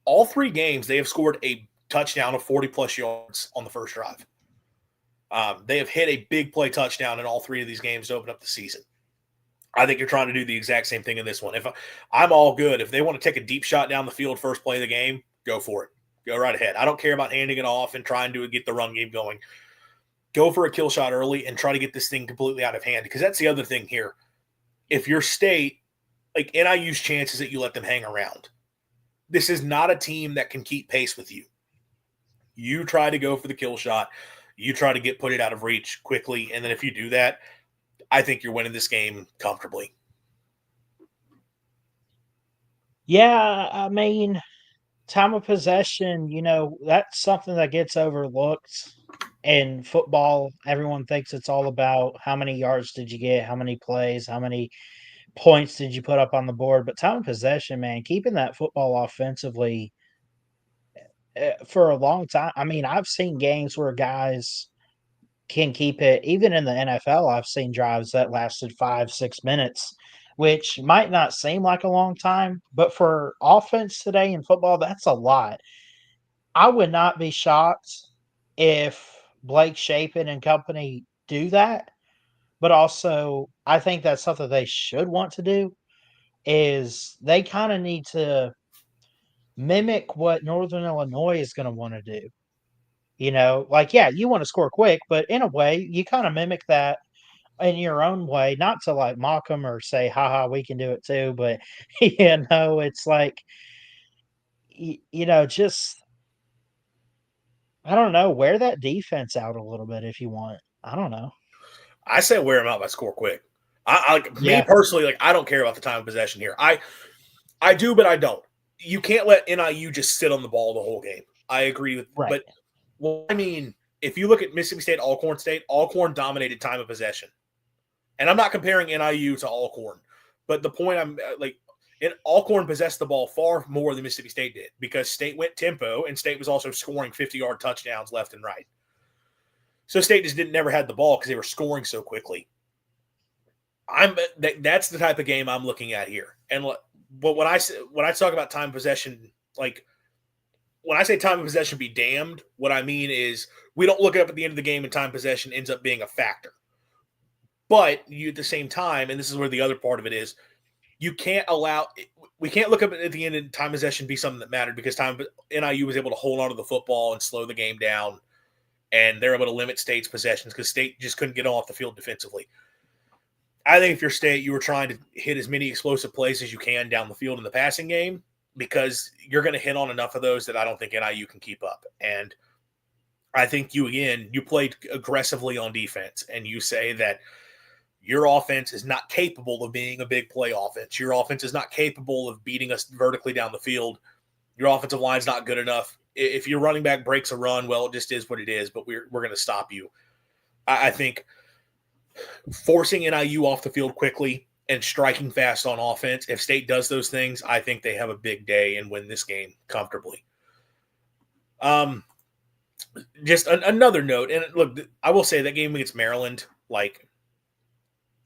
S1: All 3 games, they have scored a touchdown of 40-plus yards on the first drive. They have hit a big play touchdown in all 3 of these games to open up the season. I think you're trying to do the exact same thing in this one. If I'm all good. If they want to take a deep shot down the field first play of the game, go for it. Go right ahead. I don't care about handing it off and trying to get the run game going. Go for a kill shot early and try to get this thing completely out of hand, because that's the other thing here. If you're State, like NIU's chances that you let them hang around. This is not a team that can keep pace with you. You try to go for the kill shot. You try to put it out of reach quickly, and then if you do that, I think you're winning this game comfortably.
S2: Yeah, I mean, time of possession, that's something that gets overlooked in football. Everyone thinks it's all about how many yards did you get, how many plays, how many points did you put up on the board. But time of possession, man, keeping that football offensively for a long time. I mean, I've seen games where guys can keep it. Even in the NFL, I've seen drives that lasted 5-6 minutes, which might not seem like a long time, but for offense today in football, that's a lot. I would not be shocked if Blake Shapen and company do that, but also I think that's something they should want to do. Is they kind of need to mimic what Northern Illinois is going to want to do. Like, yeah, you want to score quick, but in a way, you kind of mimic that in your own way, not to like mock them or say, haha, we can do it too. But, it's like, just, I don't know, wear that defense out a little bit if you want. I don't know.
S1: I say wear them out by score quick. Me
S2: Yeah.
S1: personally, like I don't care about the time of possession here. I do, but I don't. You can't let NIU just sit on the ball the whole game. I agree with,
S2: Right.
S1: but well, I mean, if you look at Mississippi State, Alcorn dominated time of possession. And I'm not comparing NIU to Alcorn, but the point I'm like, Alcorn possessed the ball far more than Mississippi State did, because State went tempo and State was also scoring 50-yard touchdowns left and right. So State just never had the ball because they were scoring so quickly. That's the type of game I'm looking at here. And but when I talk about time possession, like when I say time of possession be damned, what I mean is we don't look up at the end of the game and time possession ends up being a factor. But you, at the same time, and this is where the other part of it is, we can't look up at the end and time possession be something that mattered, because NIU was able to hold on to the football and slow the game down, and they're able to limit State's possessions because State just couldn't get off the field defensively. I think if you're State, you were trying to hit as many explosive plays as you can down the field in the passing game, because you're going to hit on enough of those that I don't think NIU can keep up. And I think you played aggressively on defense, and you say that your offense is not capable of being a big play offense. Your offense is not capable of beating us vertically down the field. Your offensive line's not good enough. If your running back breaks a run, well, it just is what it is, but we're going to stop you. I think forcing NIU off the field quickly and striking fast on offense, if State does those things, I think they have a big day and win this game comfortably. Just another note, and look, I will say that game against Maryland, like,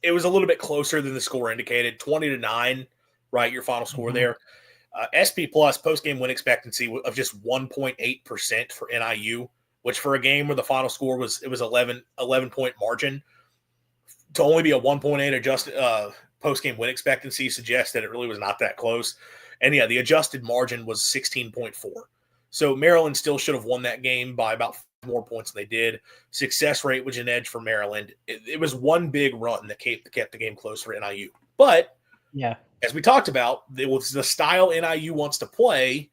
S1: it was a little bit closer than the score indicated, 20-9, right? Your final score there. SP Plus post-game win expectancy of just 1.8% for NIU, which for a game where the final score was 11-point margin, to only be a 1.8 adjusted post-game win expectancy suggests that it really was not that close. And yeah, the adjusted margin was 16.4. So Maryland still should have won that game by about 5 more points than they did. Success rate was an edge for Maryland. It was one big run that kept the game close for NIU. But
S2: yeah,
S1: as we talked about, it was the style NIU wants to play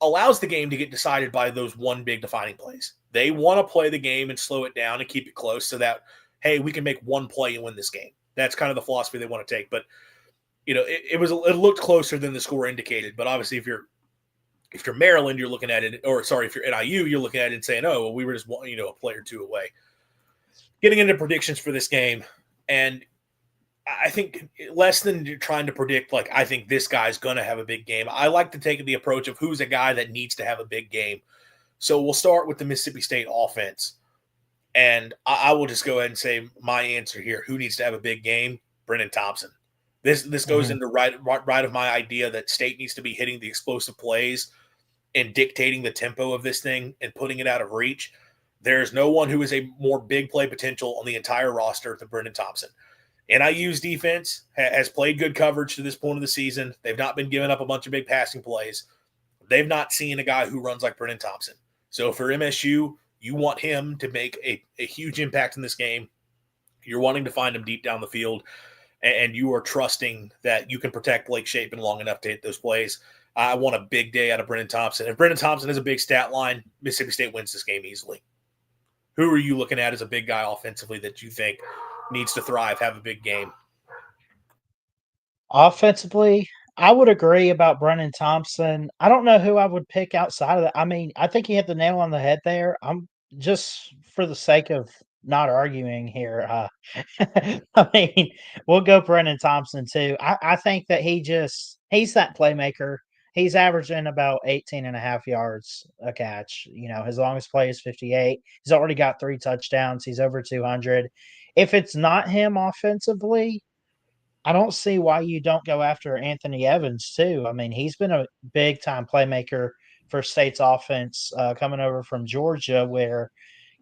S1: allows the game to get decided by those one big defining plays. They want to play the game and slow it down and keep it close so that, hey, we can make one play and win this game. That's kind of the philosophy they want to take. But, it looked closer than the score indicated. But obviously, if you're Maryland, you're looking at it, or sorry, if you're NIU, you're looking at it and saying, oh, well, we were just, a play or two away. Getting into predictions for this game, and I think less than you're trying to predict, like, I think this guy's going to have a big game. I like to take the approach of who's a guy that needs to have a big game. So we'll start with the Mississippi State offense. And I will just go ahead and say my answer here. Who needs to have a big game? Brennan Thompson. This goes
S2: Mhm.
S1: into right of my idea that State needs to be hitting the explosive plays and dictating the tempo of this thing and putting it out of reach. There's no one who is a more big play potential on the entire roster than Brendan Thompson. NIU's defense has played good coverage to this point of the season. They've not been giving up a bunch of big passing plays. They've not seen a guy who runs like Brendan Thompson. So for MSU, you want him to make a huge impact in this game. You're wanting to find him deep down the field, and you are trusting that you can protect Blake Shapen long enough to hit those plays. I want a big day out of Brendan Thompson. If Brendan Thompson has a big stat line, Mississippi State wins this game easily. Who are you looking at as a big guy offensively that you think needs to thrive, have a big game?
S2: Offensively, I would agree about Brennan Thompson. I don't know who I would pick outside of that. I mean, I think you hit the nail on the head there. I'm just for the sake of not arguing here. I mean, we'll go Brennan Thompson too. I think that he's that playmaker. He's averaging about 18 and a half yards a catch. You know, his longest play is 58. He's already got 3 touchdowns. He's over 200. If it's not him offensively, I don't see why you don't go after Anthony Evans too. I mean, he's been a big time playmaker for State's offense coming over from Georgia, where,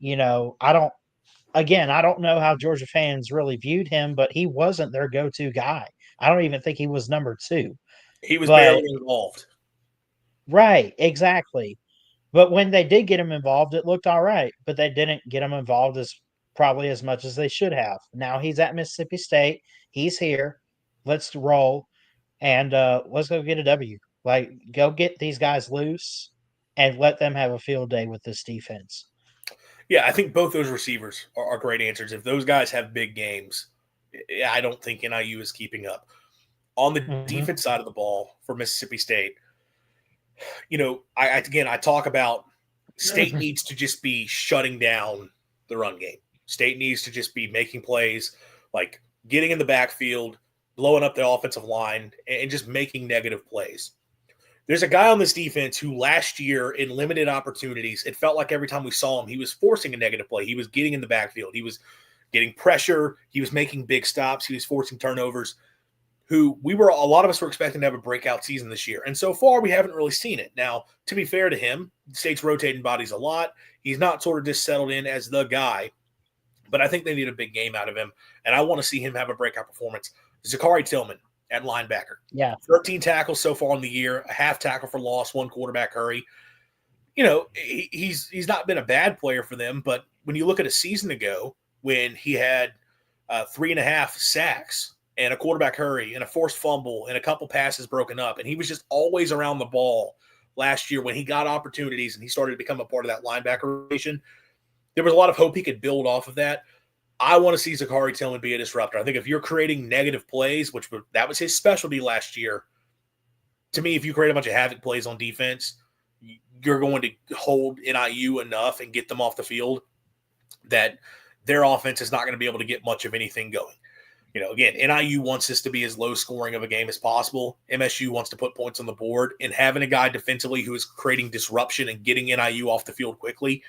S2: I don't know how Georgia fans really viewed him, but he wasn't their go to guy. I don't even think he was number two.
S1: He was barely
S2: But,
S1: involved.
S2: right, exactly. But when they did get him involved, it looked all right, but they didn't get him involved as probably as much as they should have. Now he's at Mississippi State. He's here. Let's roll. And let's go get a W. Like, go get these guys loose and let them have a field day with this defense.
S1: Yeah, I think both those receivers are great answers. If those guys have big games, I don't think NIU is keeping up. On the
S2: Mhm.
S1: defense side of the ball for Mississippi State, I talk about State needs to just be shutting down the run game. State needs to just be making plays, like getting in the backfield, blowing up the offensive line, and just making negative plays. There's a guy on this defense who last year in limited opportunities, it felt like every time we saw him, he was forcing a negative play. He was getting in the backfield. He was getting pressure. He was making big stops. He was forcing turnovers. A lot of us were expecting to have a breakout season this year. And so far, we haven't really seen it. Now, to be fair to him, the State's rotating bodies a lot. He's not sort of just settled in as the guy, but I think they need a big game out of him. And I want to see him have a breakout performance. Zachary Tillman at linebacker.
S2: Yeah.
S1: 13 tackles so far in the year, a half tackle for loss, one quarterback hurry. He's not been a bad player for them, but when you look at a season ago when he had 3.5 sacks and a quarterback hurry and a forced fumble and a couple passes broken up, and he was just always around the ball last year when he got opportunities and he started to become a part of that linebacker rotation, there was a lot of hope he could build off of that. I want to see Zachary Tillman be a disruptor. I think if you're creating negative plays, that was his specialty last year, to me, if you create a bunch of havoc plays on defense, you're going to hold NIU enough and get them off the field that their offense is not going to be able to get much of anything going. Again, NIU wants this to be as low scoring of a game as possible. MSU wants to put points on the board, and having a guy defensively who is creating disruption and getting NIU off the field quickly,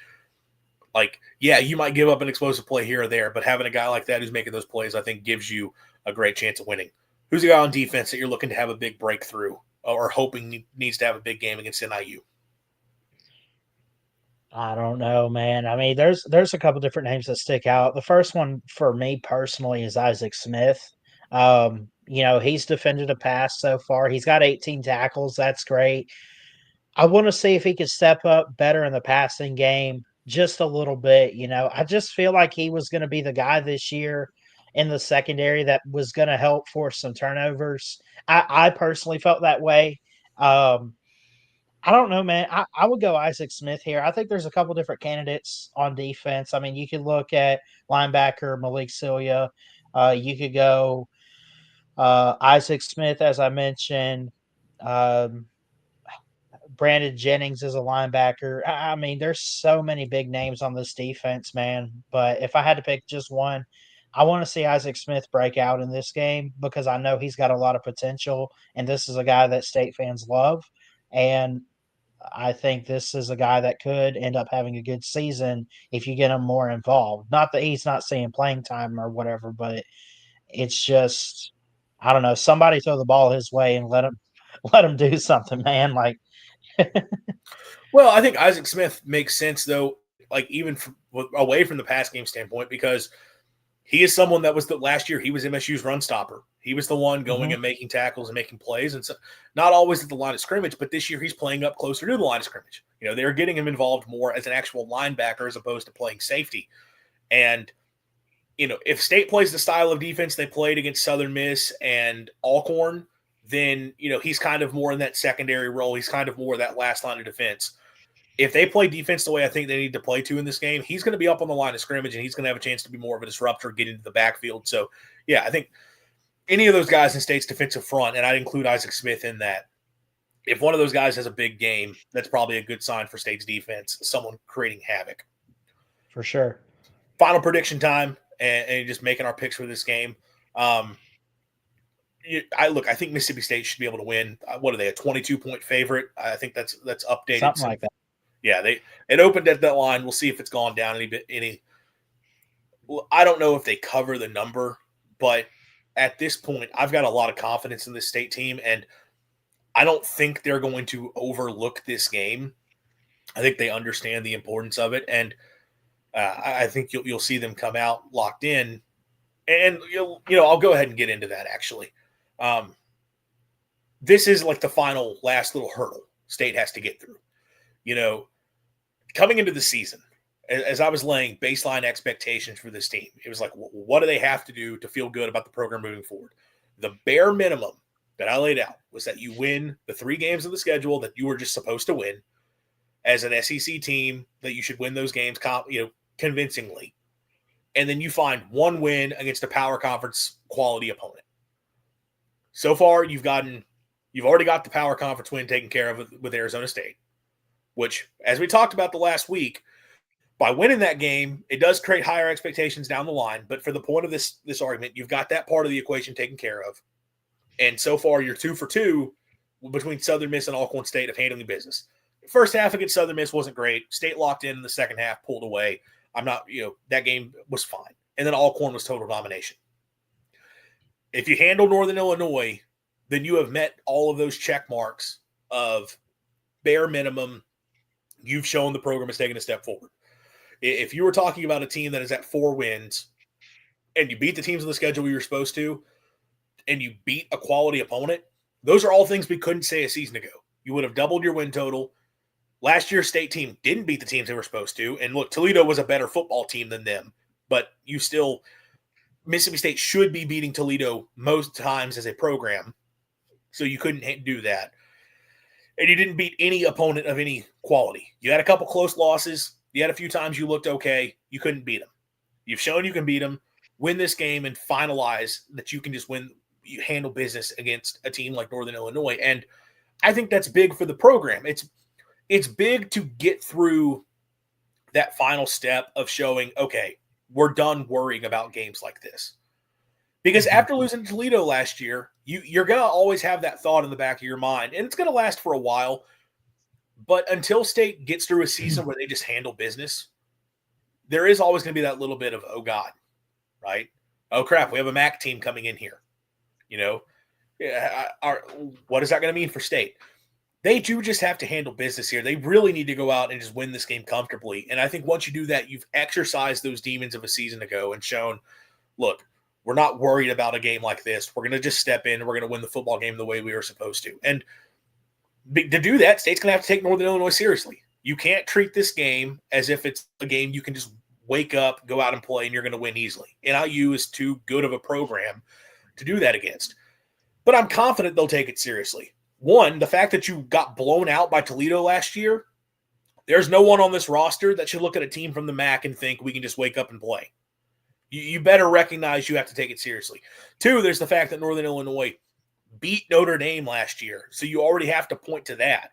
S1: you might give up an explosive play here or there, but having a guy like that who's making those plays, I think gives you a great chance of winning. Who's the guy on defense that you're looking to have a big breakthrough or hoping needs to have a big game against NIU?
S2: I don't know, man. I mean, there's a couple different names that stick out. The first one for me personally is Isaac Smith. He's defended a pass so far. He's got 18 tackles. That's great. I want to see if he could step up better in the passing game just a little bit. I just feel like he was going to be the guy this year in the secondary that was going to help force some turnovers. I personally felt that way. I don't know, man. I would go Isaac Smith here. I think there's a couple different candidates on defense. I mean, you could look at linebacker Malik Celia. You could go Isaac Smith, as I mentioned. Um, Brandon Jennings is a linebacker. I mean, there's so many big names on this defense, man. But if I had to pick just one, I want to see Isaac Smith break out in this game because I know he's got a lot of potential, and this is a guy that State fans love. And I think this is a guy that could end up having a good season if you get him more involved. Not that he's not seeing playing time or whatever, but it's just I don't know. Somebody throw the ball his way and let him let him do something, man. Like
S1: Well, I think Isaac Smith makes sense though, like even away from the pass game standpoint, because he is someone that was last year. He was MSU's run stopper. He was the one going
S2: mhm,
S1: and making tackles and making plays, and so not always at the line of scrimmage. But this year, he's playing up closer to the line of scrimmage. They're getting him involved more as an actual linebacker as opposed to playing safety. And if State plays the style of defense they played against Southern Miss and Alcorn, then he's kind of more in that secondary role. He's kind of more that last line of defense. If they play defense the way I think they need to play to in this game, he's going to be up on the line of scrimmage and he's going to have a chance to be more of a disruptor, get into the backfield. So, yeah, I think any of those guys in State's defensive front, and I'd include Isaac Smith in that, if one of those guys has a big game, that's probably a good sign for State's defense, someone creating havoc.
S2: for sure.
S1: Final prediction time, and just making our picks for this game. I think Mississippi State should be able to win. What are they, a 22-point favorite? I think that's updated.
S2: Something like that.
S1: Yeah, it opened at that line. We'll see if it's gone down any. I don't know if they cover the number, but at this point, I've got a lot of confidence in this State team, and I don't think they're going to overlook this game. I think they understand the importance of it, and I think you'll see them come out locked in. And I'll go ahead and get into that actually. This is like the last little hurdle State has to get through. Coming into the season, as I was laying baseline expectations for this team, it was like, what do they have to do to feel good about the program moving forward? The bare minimum that I laid out was that you win the 3 games of the schedule that you were just supposed to win as an SEC team, that you should win those games, convincingly. And then you find one win against a power conference quality opponent. So far, you've already got the power conference win taken care of with Arizona State, which, as we talked about the last week, by winning that game, it does create higher expectations down the line. But for the point of this argument, you've got that part of the equation taken care of. And so far, you're 2 for 2 between Southern Miss and Alcorn State of handling business. First half against Southern Miss wasn't great. State locked in the second half, pulled away. That game was fine. And then Alcorn was total domination. If you handle Northern Illinois, then you have met all of those check marks of bare minimum. You've shown the program is taking a step forward. If you were talking about a team that is at 4 wins and you beat the teams on the schedule you were supposed to, and you beat a quality opponent, those are all things we couldn't say a season ago. You would have doubled your win total. Last year's State team didn't beat the teams they were supposed to. And look, Toledo was a better football team than them, but Mississippi State should be beating Toledo most times as a program. So you couldn't do that. And you didn't beat any opponent of any quality. You had a couple close losses. You had a few times you looked okay. You couldn't beat them. You've shown you can beat them, win this game, and finalize that you can just win. You handle business against a team like Northern Illinois. And I think that's big for the program. It's big to get through that final step of showing, okay, we're done worrying about games like this. Because after losing to Toledo last year, you're going to always have that thought in the back of your mind, and it's going to last for a while. But until State gets through a season where they just handle business, there is always going to be that little bit of, oh, God, right? Oh, crap, we have a MAC team coming in here. What is that going to mean for State? They do just have to handle business here. They really need to go out and just win this game comfortably. And I think once you do that, you've exercised those demons of a season ago and shown, look, we're not worried about a game like this. We're going to just step in and we're going to win the football game the way we were supposed to. And to do that, State's going to have to take Northern Illinois seriously. You can't treat this game as if it's a game you can just wake up, go out and play, and you're going to win easily. NIU is too good of a program to do that against. But I'm confident they'll take it seriously. One, the fact that you got blown out by Toledo last year, there's no one on this roster that should look at a team from the MAC and think we can just wake up and play. You better recognize you have to take it seriously. Two, there's the fact that Northern Illinois beat Notre Dame last year, so you already have to point to that.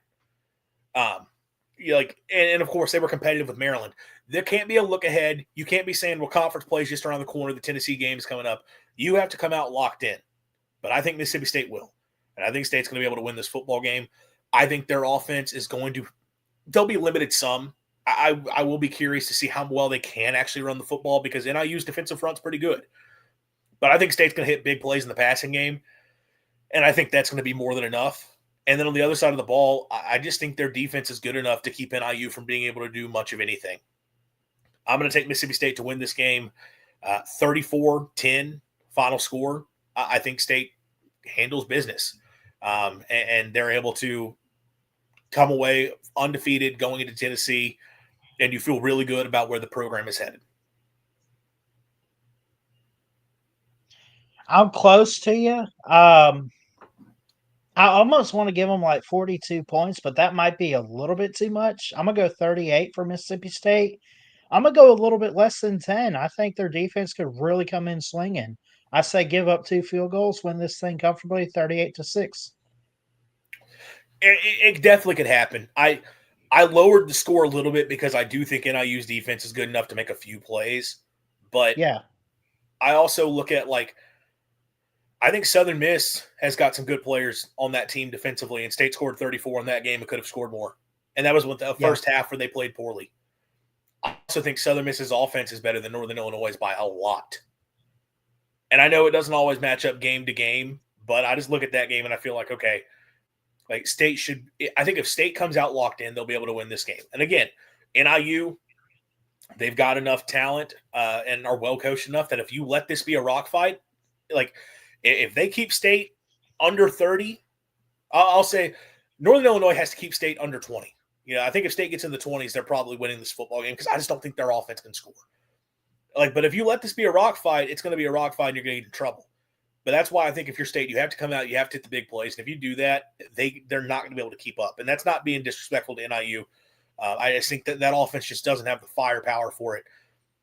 S1: And of course, they were competitive with Maryland. There can't be a look ahead. You can't be saying, well, conference play is just around the corner. The Tennessee game is coming up. You have to come out locked in. But I think Mississippi State will. And I think State's going to be able to win this football game. I think their offense is they'll be limited some. I will be curious to see how well they can actually run the football because NIU's defensive front's pretty good. But I think State's going to hit big plays in the passing game, and I think that's going to be more than enough. And then on the other side of the ball, I just think their defense is good enough to keep NIU from being able to do much of anything. I'm going to take Mississippi State to win this game 34-10 final score. I think State handles business, and they're able to come away undefeated going into Tennessee, and you feel really good about where the program is headed.
S2: I'm close to you. I almost want to give them like 42 points, but that might be a little bit too much. I'm going to go 38 for Mississippi State. I'm going to go a little bit less than 10. I think their defense could really come in slinging. I say give up 2 field goals, win this thing comfortably, 38-6.
S1: It definitely could happen. I lowered the score a little bit because I do think NIU's defense is good enough to make a few plays. But
S2: yeah,
S1: I also look at I think Southern Miss has got some good players on that team defensively, and State scored 34 in that game and could have scored more. And that was with the first half where they played poorly. I also think Southern Miss's offense is better than Northern Illinois' by a lot. And I know it doesn't always match up game to game, but I just look at that game and I feel like, okay, State should – I think if State comes out locked in, they'll be able to win this game. And again, NIU, they've got enough talent and are well-coached enough that if you let this be a rock fight, if they keep State under 30, I'll say Northern Illinois has to keep State under 20. I think if State gets in the 20s, they're probably winning this football game because I just don't think their offense can score. But if you let this be a rock fight, it's going to be a rock fight and you're going to get in trouble. But that's why I think if you're State, you have to come out, you have to hit the big plays. And if you do that, they're not going to be able to keep up. And that's not being disrespectful to NIU. I just think that offense just doesn't have the firepower for it.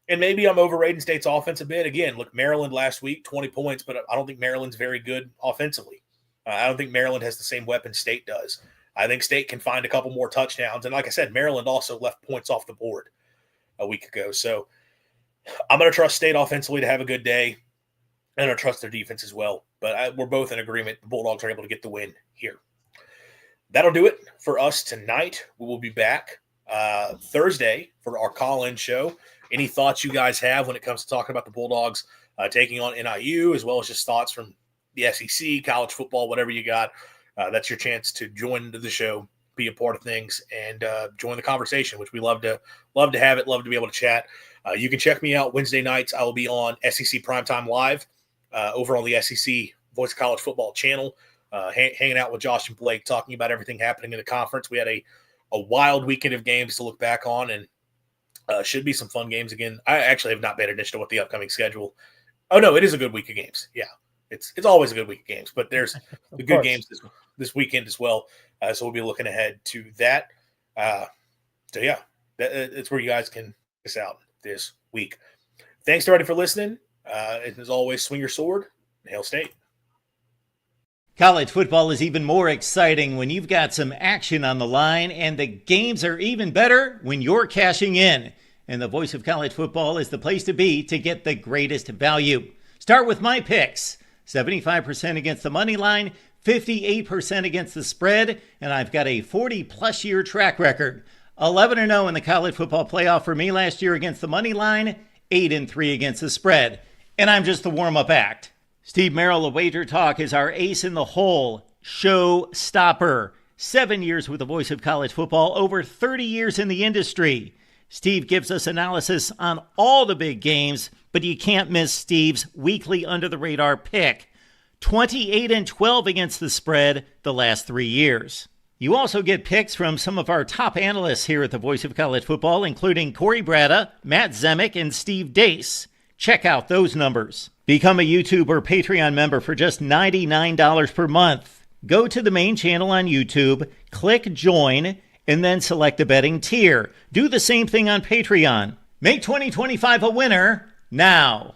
S1: And maybe I'm overrating State's offense a bit. Again, look, Maryland last week, 20 points, but I don't think Maryland's very good offensively. I don't think Maryland has the same weapon State does. I think State can find a couple more touchdowns. And like I said, Maryland also left points off the board a week ago. So I'm going to trust State offensively to have a good day. And I trust their defense as well. But we're both in agreement. The Bulldogs are able to get the win here. That'll do it for us tonight. We will be back Thursday for our call-in show. Any thoughts you guys have when it comes to talking about the Bulldogs taking on NIU, as well as just thoughts from the SEC, college football, whatever you got, that's your chance to join into the show, be a part of things, and join the conversation, which we love to have it, love to be able to chat. You can check me out Wednesday nights. I will be on SEC Primetime Live over on the SEC Voice of College Football channel, hanging out with Josh and Blake, talking about everything happening in the conference. We had a wild weekend of games to look back on, and should be some fun games again. I actually have not paid attention to what the upcoming schedule. Oh, no, it is a good week of games. Yeah, it's always a good week of games, but there's the good games this weekend as well. So we'll be looking ahead to that. So, yeah, that's where you guys can check us out this week. Thanks to everybody for listening. And as always, swing your sword and Hail State.
S3: College football is even more exciting when you've got some action on the line, and the games are even better when you're cashing in. And the Voice of College Football is the place to be to get the greatest value. Start with my picks. 75% against the money line, 58% against the spread, and I've got a 40-plus year track record. 11-0 in the college football playoff for me last year against the money line, 8-3 against the spread. And I'm just the warm-up act. Steve Merrill of Wager Talk is our ace in the hole, show stopper. 7 years with the Voice of College Football, over 30 years in the industry. Steve gives us analysis on all the big games, but you can't miss Steve's weekly under-the-radar pick. 28-12 against the spread the last 3 years. You also get picks from some of our top analysts here at the Voice of College Football, including Corey Bratta, Matt Zemek, and Steve Dace. Check out those numbers. Become a YouTube or Patreon member for just $99 per month. Go to the main channel on YouTube, click join, and then select the betting tier. Do the same thing on Patreon. Make 2025 a winner now.